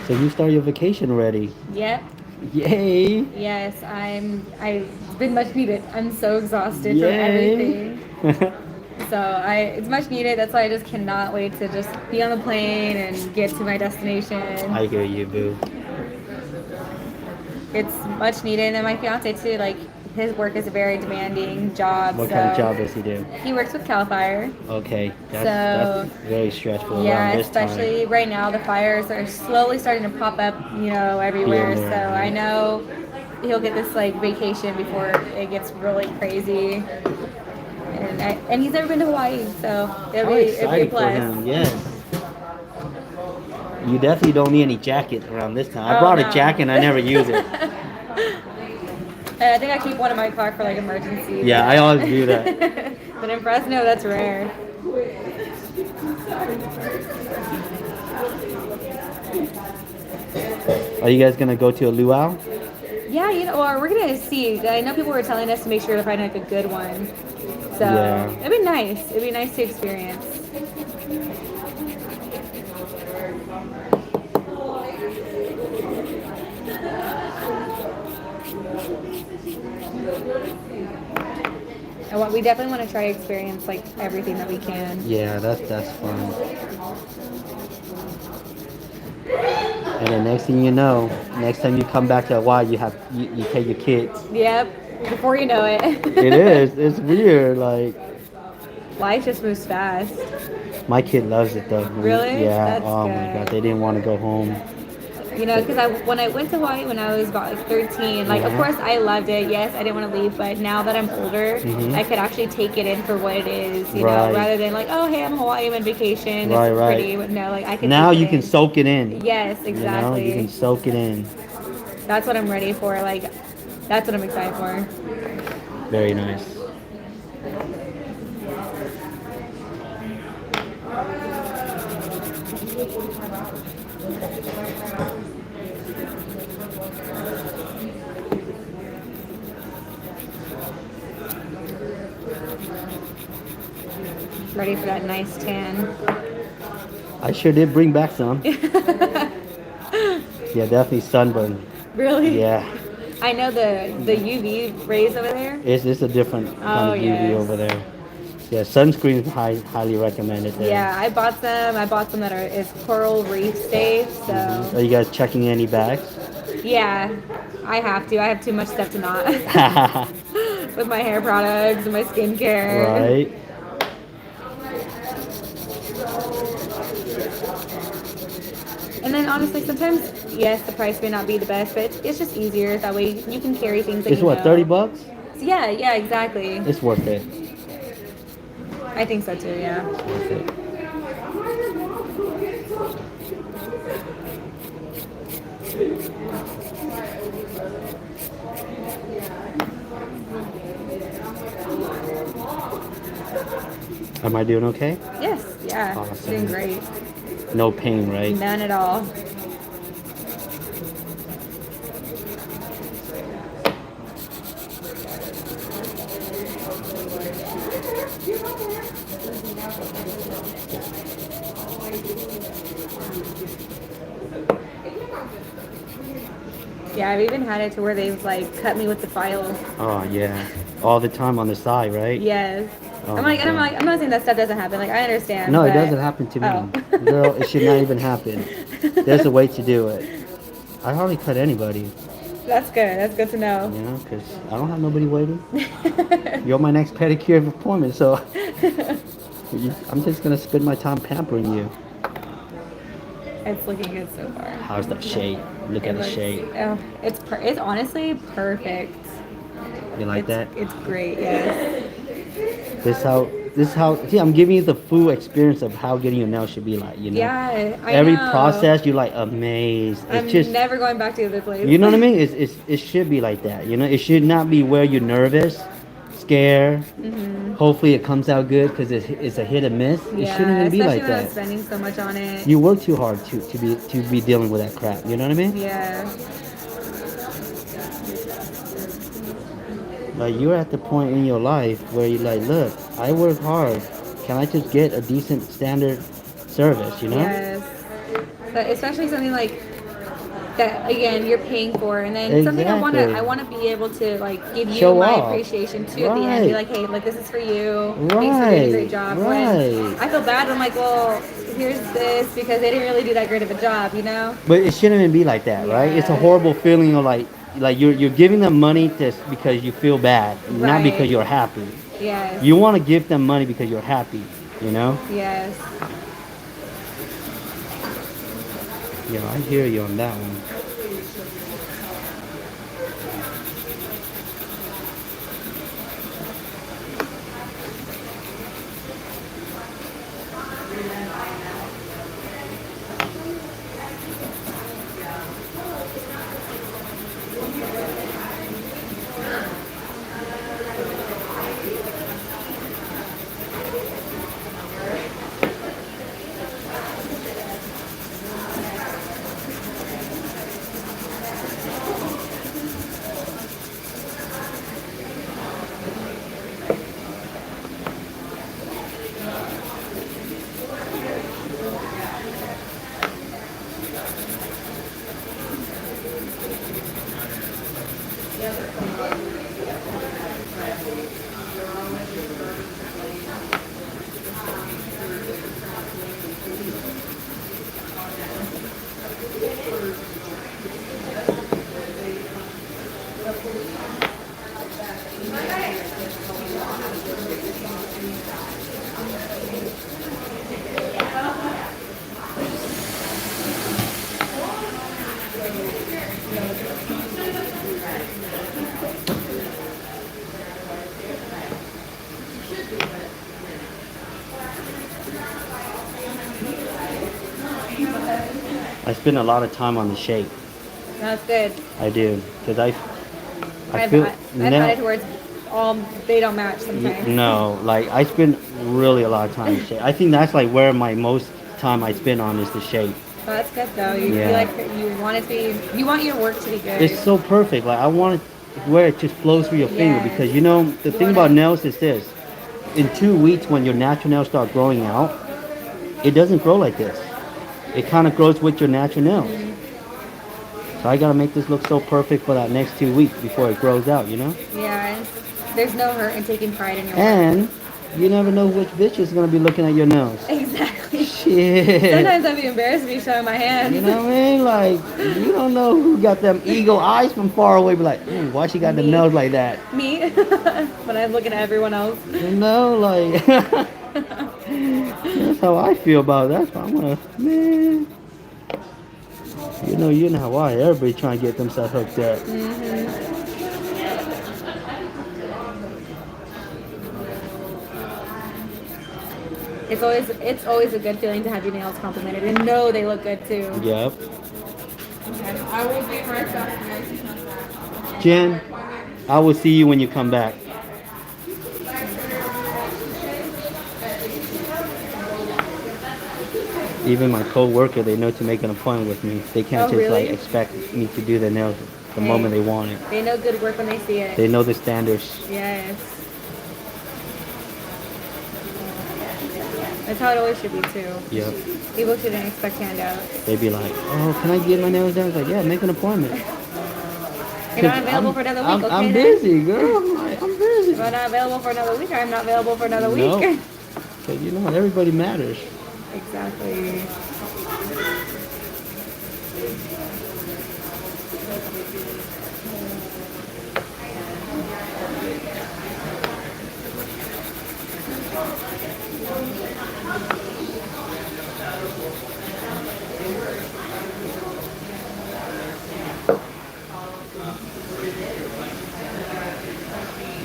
So you start your vacation already. Yep. Yay! Yes, it's been much needed. I'm so exhausted from Yay! everything. So it's much needed. That's why I just cannot wait to just be on the plane and get to my destination. I hear you, boo. It's much needed, and my fiance too. Like his work is a very demanding job. What so kind of job does he do? He works with Cal Fire. Okay, that's very stressful Yeah, around this especially time. right now, the fires are slowly starting to pop up, everywhere. Here and So there, I know he'll get this like vacation before it gets really crazy. And he's never been to Hawaii, so it'll I'm be excited a for plus. him. Yes. You definitely don't need any jacket around this time. I Oh, brought no. a jacket and I never use it. I think I keep one in my car for like emergencies. Yeah, I always do that. But in Fresno, that's rare. Are you guys gonna go to a luau? Yeah, or we're gonna see. I know people were telling us to make sure to find like a good one. So Yeah. it'd be nice. It'd be nice to experience. We definitely want to try to experience like everything that we can. Yeah, that's fun. And then next thing you know, next time you come back to Hawaii, you take your kids. Yep. Before you know it. It is. It's weird. Like Life just moves fast. my kid loves it though. Really? Yeah. That's Oh my good. God, they didn't want to go home. Because when I went to Hawaii when I was about like 13, like of Yeah. course I loved it. Yes, I didn't want to leave, but now that I'm older, Mhm. I could actually take it in for what it is, Right. rather than like, oh hey, I'm in Hawaii, I'm on vacation, Right, it's right. pretty. But no, like I can. Now take it you can in. soak it in. Yes, exactly. You can soak it in. That's what I'm ready for. Like, that's what I'm excited for. Very nice. ready for that nice tan. I sure did bring back some. Yeah, definitely sunburn. Really? Yeah, I know the UV rays over there. it's a different kind Oh of UV yes. over there. Yeah, sunscreen highly recommended there. Yeah, I bought some. I bought some that are is coral reef safe. So Are you guys checking any bags? yeah, I have to. I have too much stuff to not with my hair products and my skincare. Right. And then honestly, sometimes yes, the price may not be the best, but it's just easier. That way you can carry things that It's you what, know. 30 bucks? Yeah, yeah, exactly. It's worth it. I think so too. Yeah. It's worth it. Am I doing okay? Yes. Yeah. Awesome. Doing great. No pain, right? None at all. Yeah, I've even had it to where they've like cut me with the file. Oh, yeah. All the time on the side, right? Yes. Oh I'm my like, and I'm God. like, I'm not saying that stuff doesn't happen. Like, I understand. No, it but- doesn't happen to me. Oh. Girl, it should not even happen. There's a way to do it. I hardly cut anybody, That's good. That's good to know. you know, because I don't have nobody waiting. You're my next pedicure appointment, so I'm just going to spend my time pampering you. It's looking good so far. How's that shade? Look It at the looks- shade. Oh, it's honestly perfect. You like that? It's great. Yes. This how, see, I'm giving you the full experience of how getting your nails should be like, you know? Yeah. I Every know. process, you're like amazed. It's I'm just, never going back to the other place. you know what I mean? It should be like that, you know? It should not be where you're nervous, scared. Mm-hmm. Hopefully it comes out good because it's a hit and miss. It Yeah, shouldn't even be especially like when I'm that. spending so much on it. You work too hard to be dealing with that crap, you know what I mean? Yeah. Like you're at the point in your life where you're like, look, I work hard. Can I just get a decent standard service, you know? Yes. But especially something like that again you're paying for, and then something Exactly. I wanna be able to like give you Show my off. appreciation too at the end. Be Right. like, hey, like this is for you. Thanks for doing a great job. When Right. I feel bad, I'm like, well, here's this because they didn't really do that great of a job, you know? But it shouldn't even be like that, right? It's a Yeah. horrible feeling of like you're giving them money because you feel bad, not Right. because you're happy. Yes. You want to give them money because you're happy, you know? Yes. Yeah, I hear you on that one. I spend a lot of time on the shape. That's good. I do, because I I've feel had it to where it's all they don't match sometimes. no, like I spend really a lot of time in shape. I think that's like where my most time I spend on is the shape. Well, that's good though. You Yeah. feel like you want it to be, you want your work to be good. It's so perfect. Like I want it where it just flows through your finger Yes. because you know the You thing wanna- about nails is this. in 2 weeks when your natural nails start growing out, it doesn't grow like this. It kind of grows with your natural nails. So I gotta make this look so perfect for that next 2 weeks before it grows out, you know? Yeah, there's no hurt in taking pride in your work. And you never know which bitch is gonna be looking at your nails. Exactly. Shit. Sometimes I'd be embarrassed to be showing my hands. You know what I mean? Like, you don't know who got them eagle eyes from far away. Be like, why she got the Me. nails like that? Me, when I'm looking at everyone else. You know, like, that's how I feel about it. That's why I'm gonna, man. You know how I. Everybody trying to get themselves hooked up. It's always a good feeling to have your nails complimented and know they look good too. Yep. Okay, I will be right back, guys. Jen, I will see you when you come back. Even my co-worker, they know to make an appointment with me. They can't Oh, just really? like expect me to do their nails the moment they want it. They know good work when they see it. They know the standards. Yes. That's how it always should be too. Yep. People shouldn't expect handouts. They be like, oh, can I get my nails done? It's like, yeah, make an appointment. You're not available for another week, okay? I'm then? busy, girl. I'm busy. If I'm not available for another week, I'm not available for another No. week. Because you know, everybody matters. Exactly.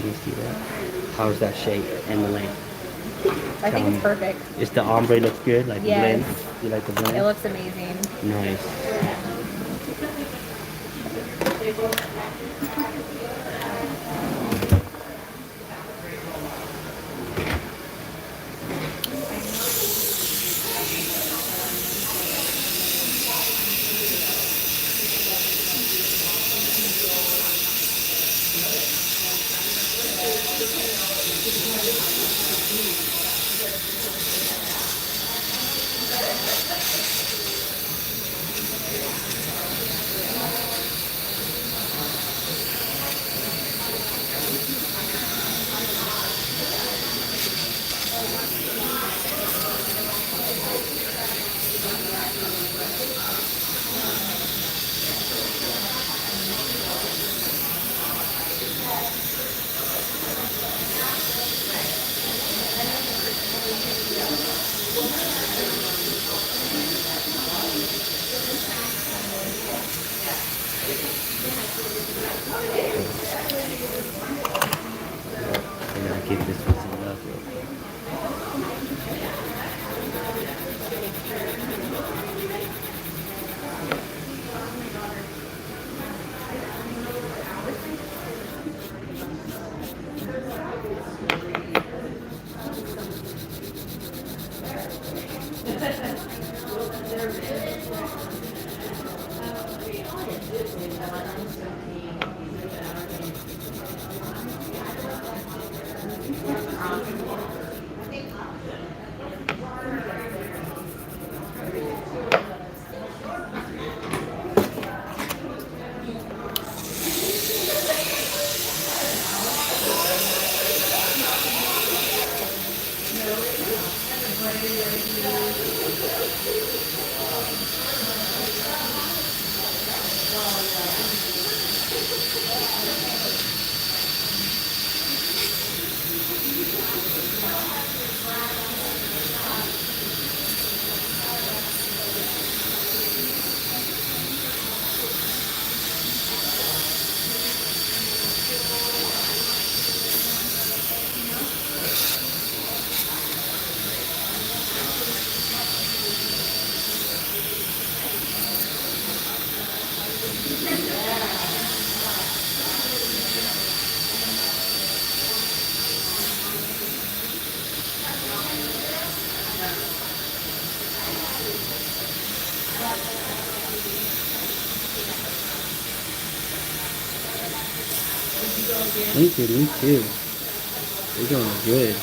You see that? How's that shape and the length? I think it's perfect. Is the ombre looks good? Like the Yes. blend? You like the It blend? looks amazing. Nice. I gotta give this one some love real quick. Thank you, me too. You're doing good.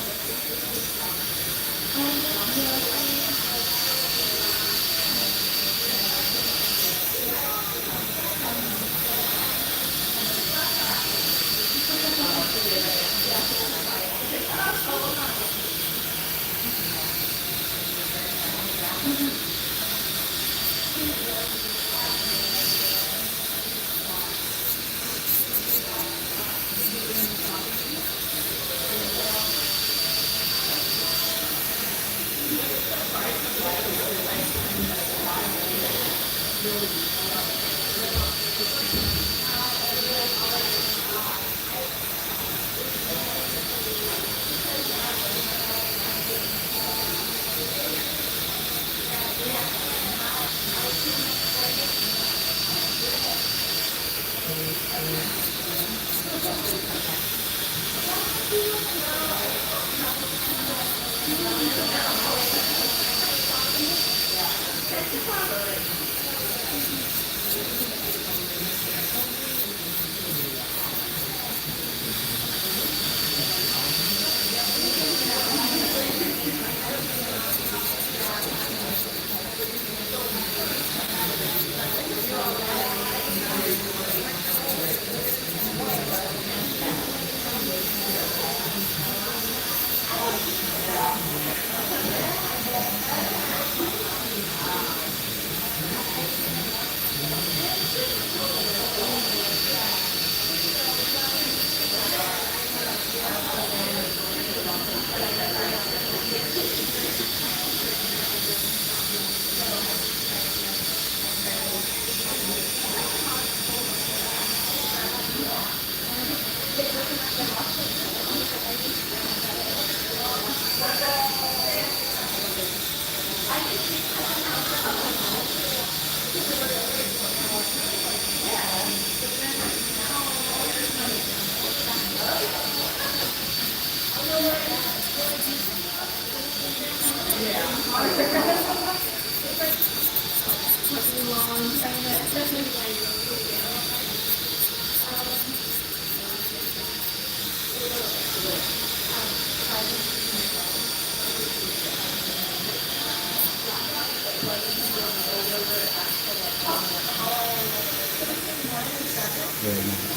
Very nice.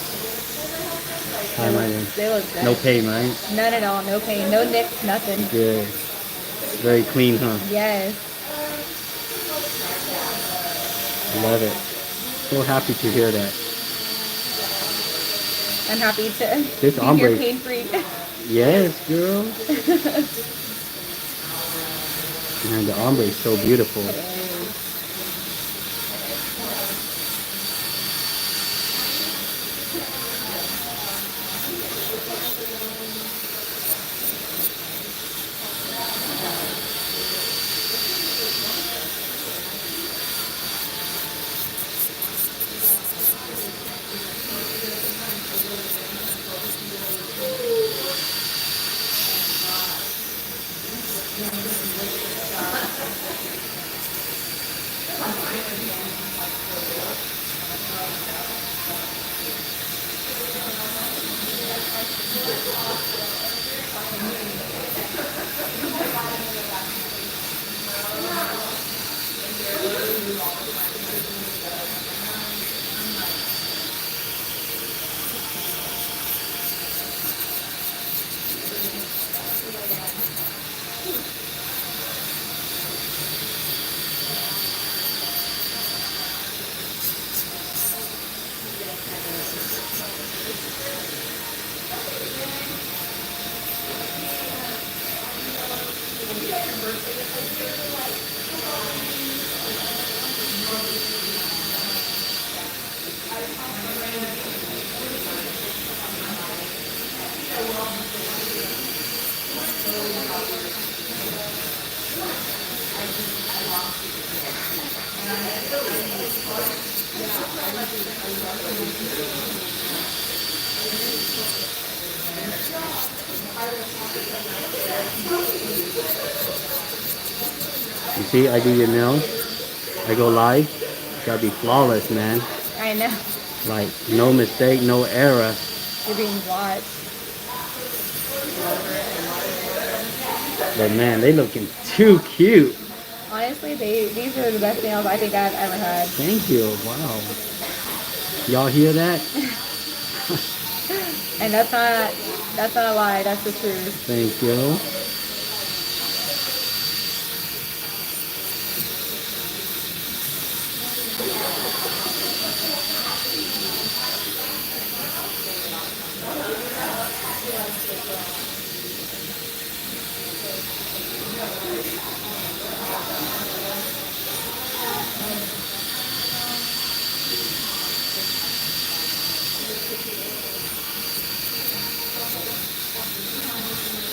Highlighter. They look good. No pain, right? None at all. No pain. No nicks. Nothing. Good. Very clean, huh? Yes. Love it. So happy to hear that. I'm happy to This be ombre- here pain free. Yes, girl. Man, the ombre is so beautiful. You see, I do your nails. I go live. Gotta be flawless, man. I know. Like, no mistake, no error. You're being watched. But man, they looking too cute. Honestly, these are the best nails I think I've ever had. Thank you. Wow. Y'all hear that? And that's not a lie. That's the truth. Thank you.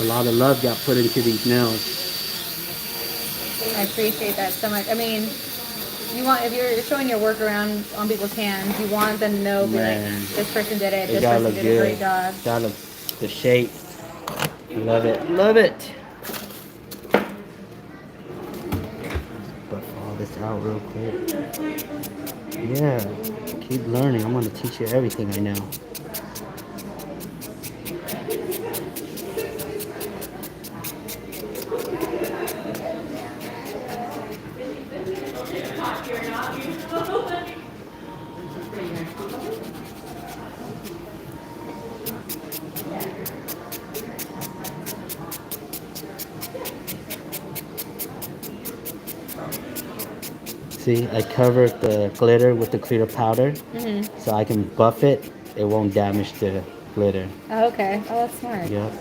A lot of love got put into these nails. I appreciate that so much. I mean, You want, if you're showing your work around on people's hands, you want them to know, be like, Man, this person did it. it This gotta person look did a great good. job. Gotta look the shape. Love it. Love it. Buff all this out real quick. Yeah. Keep learning. I'm gonna teach you everything I know. See, I covered the glitter with the clear powder, so I can buff it. It won't damage the glitter. Oh, okay. Oh, that's smart. Yep.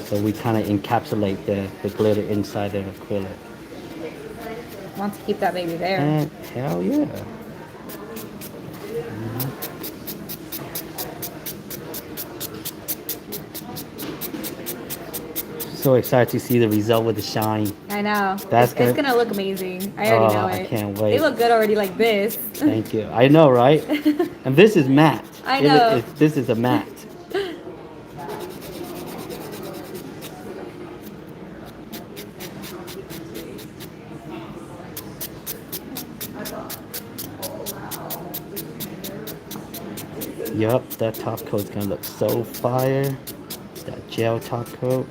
So we kind of encapsulate the glitter inside the acrylic. Want to keep that baby there. And hell yeah. So excited to see the result with the shine. I know. That's It's good. gonna look amazing. I already know I it. can't wait. They look good already like this. Thank you. I know, right? And this is matte. I know. This is a matte. Yup, that top coat's gonna look so fire. That gel top coat.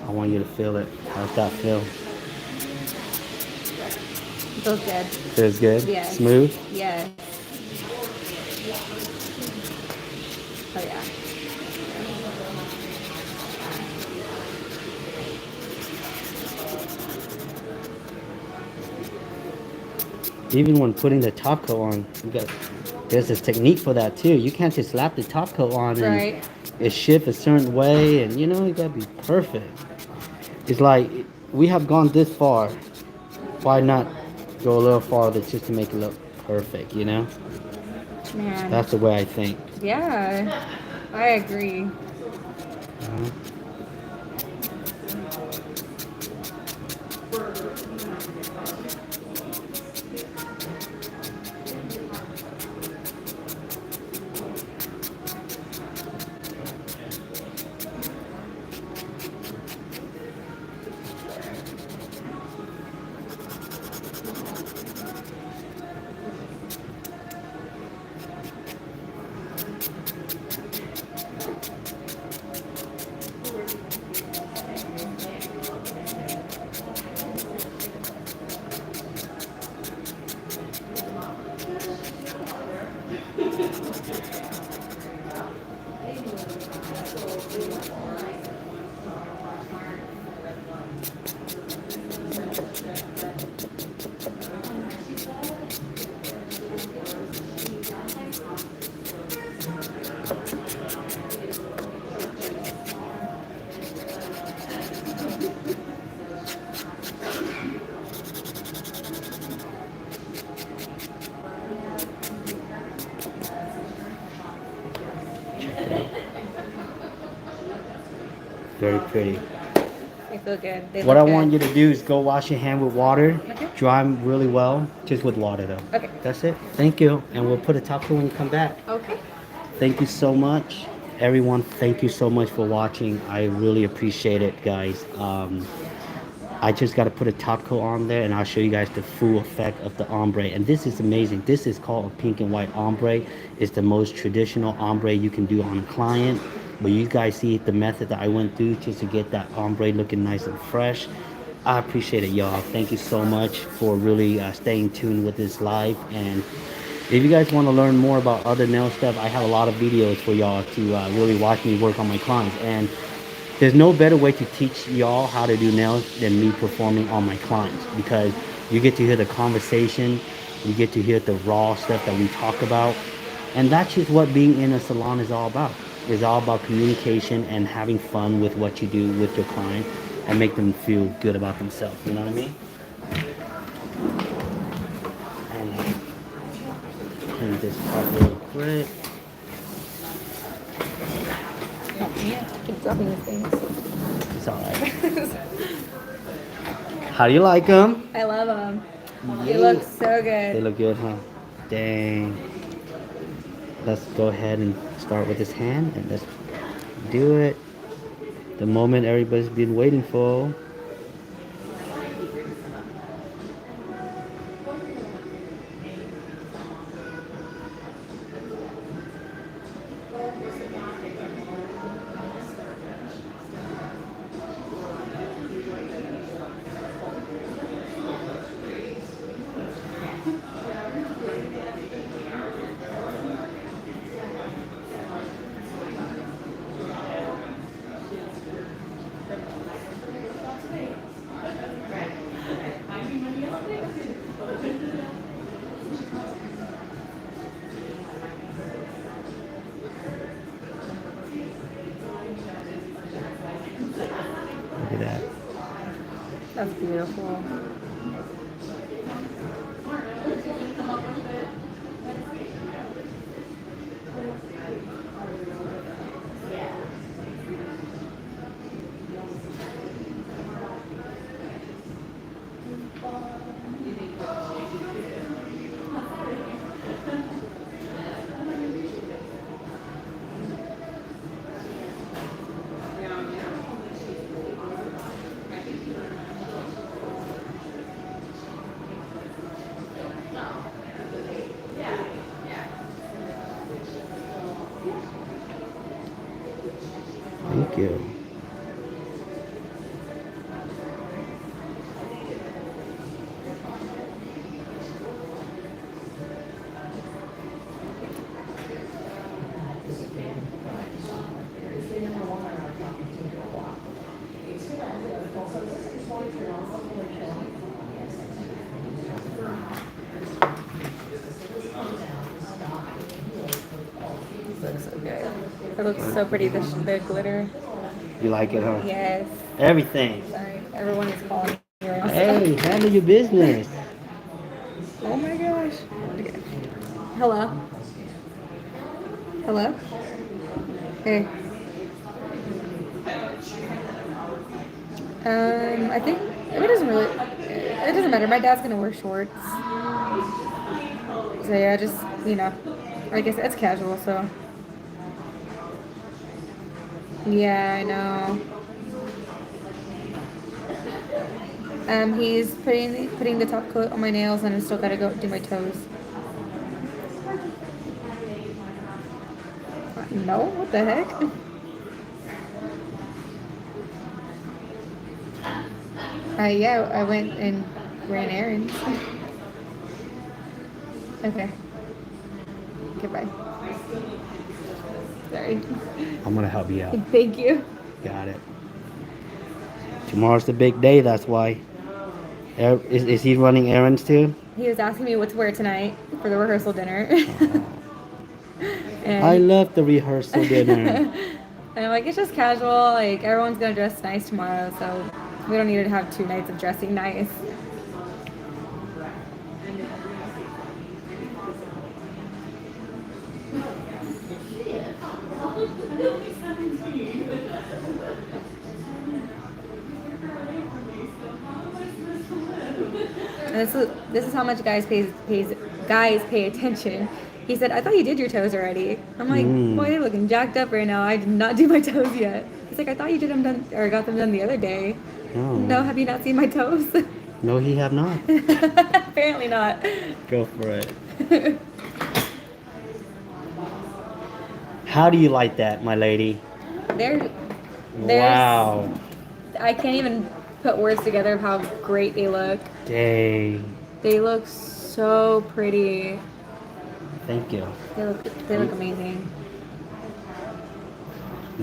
I want you to feel it. How's that feel? Feels good. Feels good? Yes. Smooth? Yes. Oh yeah. Even when putting the top coat on, there's this technique for that too. You can't just slap the top coat on and Right. it shift a certain way, and you know, it gotta be perfect. It's like we have gone this far. Why not go a little farther just to make it look perfect? You know, Man. that's the way I think. Yeah. I agree. Very pretty. They feel good. They What look I want good. you to do is go wash your hand with water. Okay. Dry them really well, just with water though. Okay. That's it. Thank you. And we'll put a top coat when you come back. Okay. Thank you so much. Everyone, thank you so much for watching. I really appreciate it, guys. I just got to put a top coat on there and I'll show you guys the full effect of the ombre. And this is amazing. This is called a pink and white ombre. It's the most traditional ombre you can do on a client. But you guys see the method that I went through just to get that ombre looking nice and fresh. I appreciate it, y'all. Thank you so much for really staying tuned with this live. And if you guys want to learn more about other nail stuff, I have a lot of videos for y'all to really watch me work on my clients. And there's no better way to teach y'all how to do nails than me performing on my clients, because you get to hear the conversation, you get to hear the raw stuff that we talk about, and that's just what being in a salon is all about. It's all about communication and having fun with what you do with your client and make them feel good about themselves. You know what I mean? And clean this part real quick. Yeah, keep dropping these things. It's all right. How do you like them? I love them. They Yeah. look so They good. look good, huh? Dang. Let's go ahead and start with this hand and let's do it. The moment everybody's been waiting for. Look at that. That's beautiful. Thank you. Looks so good. It looks so pretty. The glitter. You like it, huh? Yes. Everything. Sorry, everyone is calling me right now. Hey, handle your business. Oh my gosh. Okay. Hello. Hello. Hey. I think it doesn't really. It doesn't matter. My dad's gonna wear shorts. So yeah, just I guess it's casual. So yeah, I know. He's putting the top coat on my nails, and I still gotta go do my toes. No, what the heck? Yeah, I went and ran errands. Okay. Goodbye. Sorry. I'm gonna help you out. Thank you. Got it. Tomorrow's the big day, that's why. Is he running errands too? He was asking me what to wear tonight for the rehearsal dinner. And I love the rehearsal dinner. and I'm like, it's just casual. Like, everyone's gonna dress nice tomorrow, so we don't need to have 2 nights of dressing nice. And this is how much guys pay attention. He said, I thought you did your toes already. I'm like, boy, they're looking jacked up right now. I did not do my toes yet. He's like, I thought you did them done or got them done the other day. Oh. No, have you not seen my toes? No, he have not. Apparently not. Go for it. How do you like that, my lady? There's Wow. I can't even put words together of how great they look. Dang. They look so pretty. Thank you. They look amazing.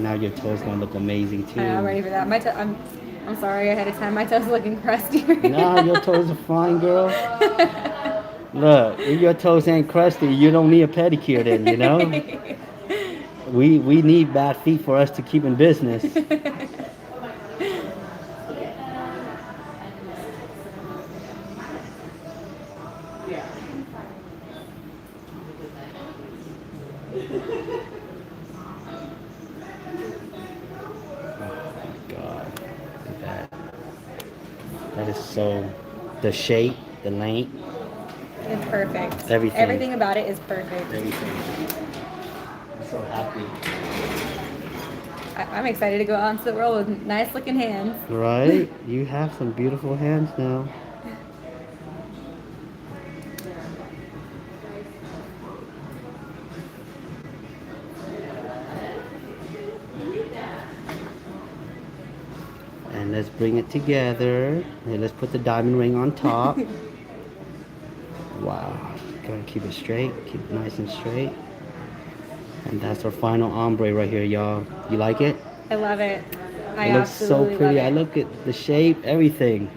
Now your toes gonna look amazing too. I'm ready for that. I'm sorry ahead of time. My toes are looking crusty. Right Nah, now. your toes are fine, girl. Look, if your toes ain't crusty, you don't need a pedicure then, you know? We need bad feet for us to keep in business. God, look at that. That is so, the shape, the length, It's perfect. Everything. Everything about it is perfect. everything. I'm so happy. I'm excited to go out into the world with nice looking hands. Right? You have some beautiful hands now. And let's bring it together. And let's put the diamond ring on top. Wow. Gotta keep it straight. Keep it nice and straight. And that's our final ombre right here, y'all. You like it? I love it. I It looks so absolutely pretty. love I it. look at the shape, everything.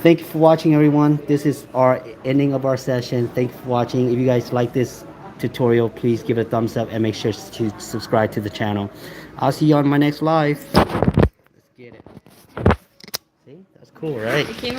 Thank you for watching, everyone. This is our ending of our session. Thank you for watching. If you guys like this tutorial, please give it a thumbs up and make sure to subscribe to the channel. I'll see you on my next live. Let's get it. See? That's cool, right? It came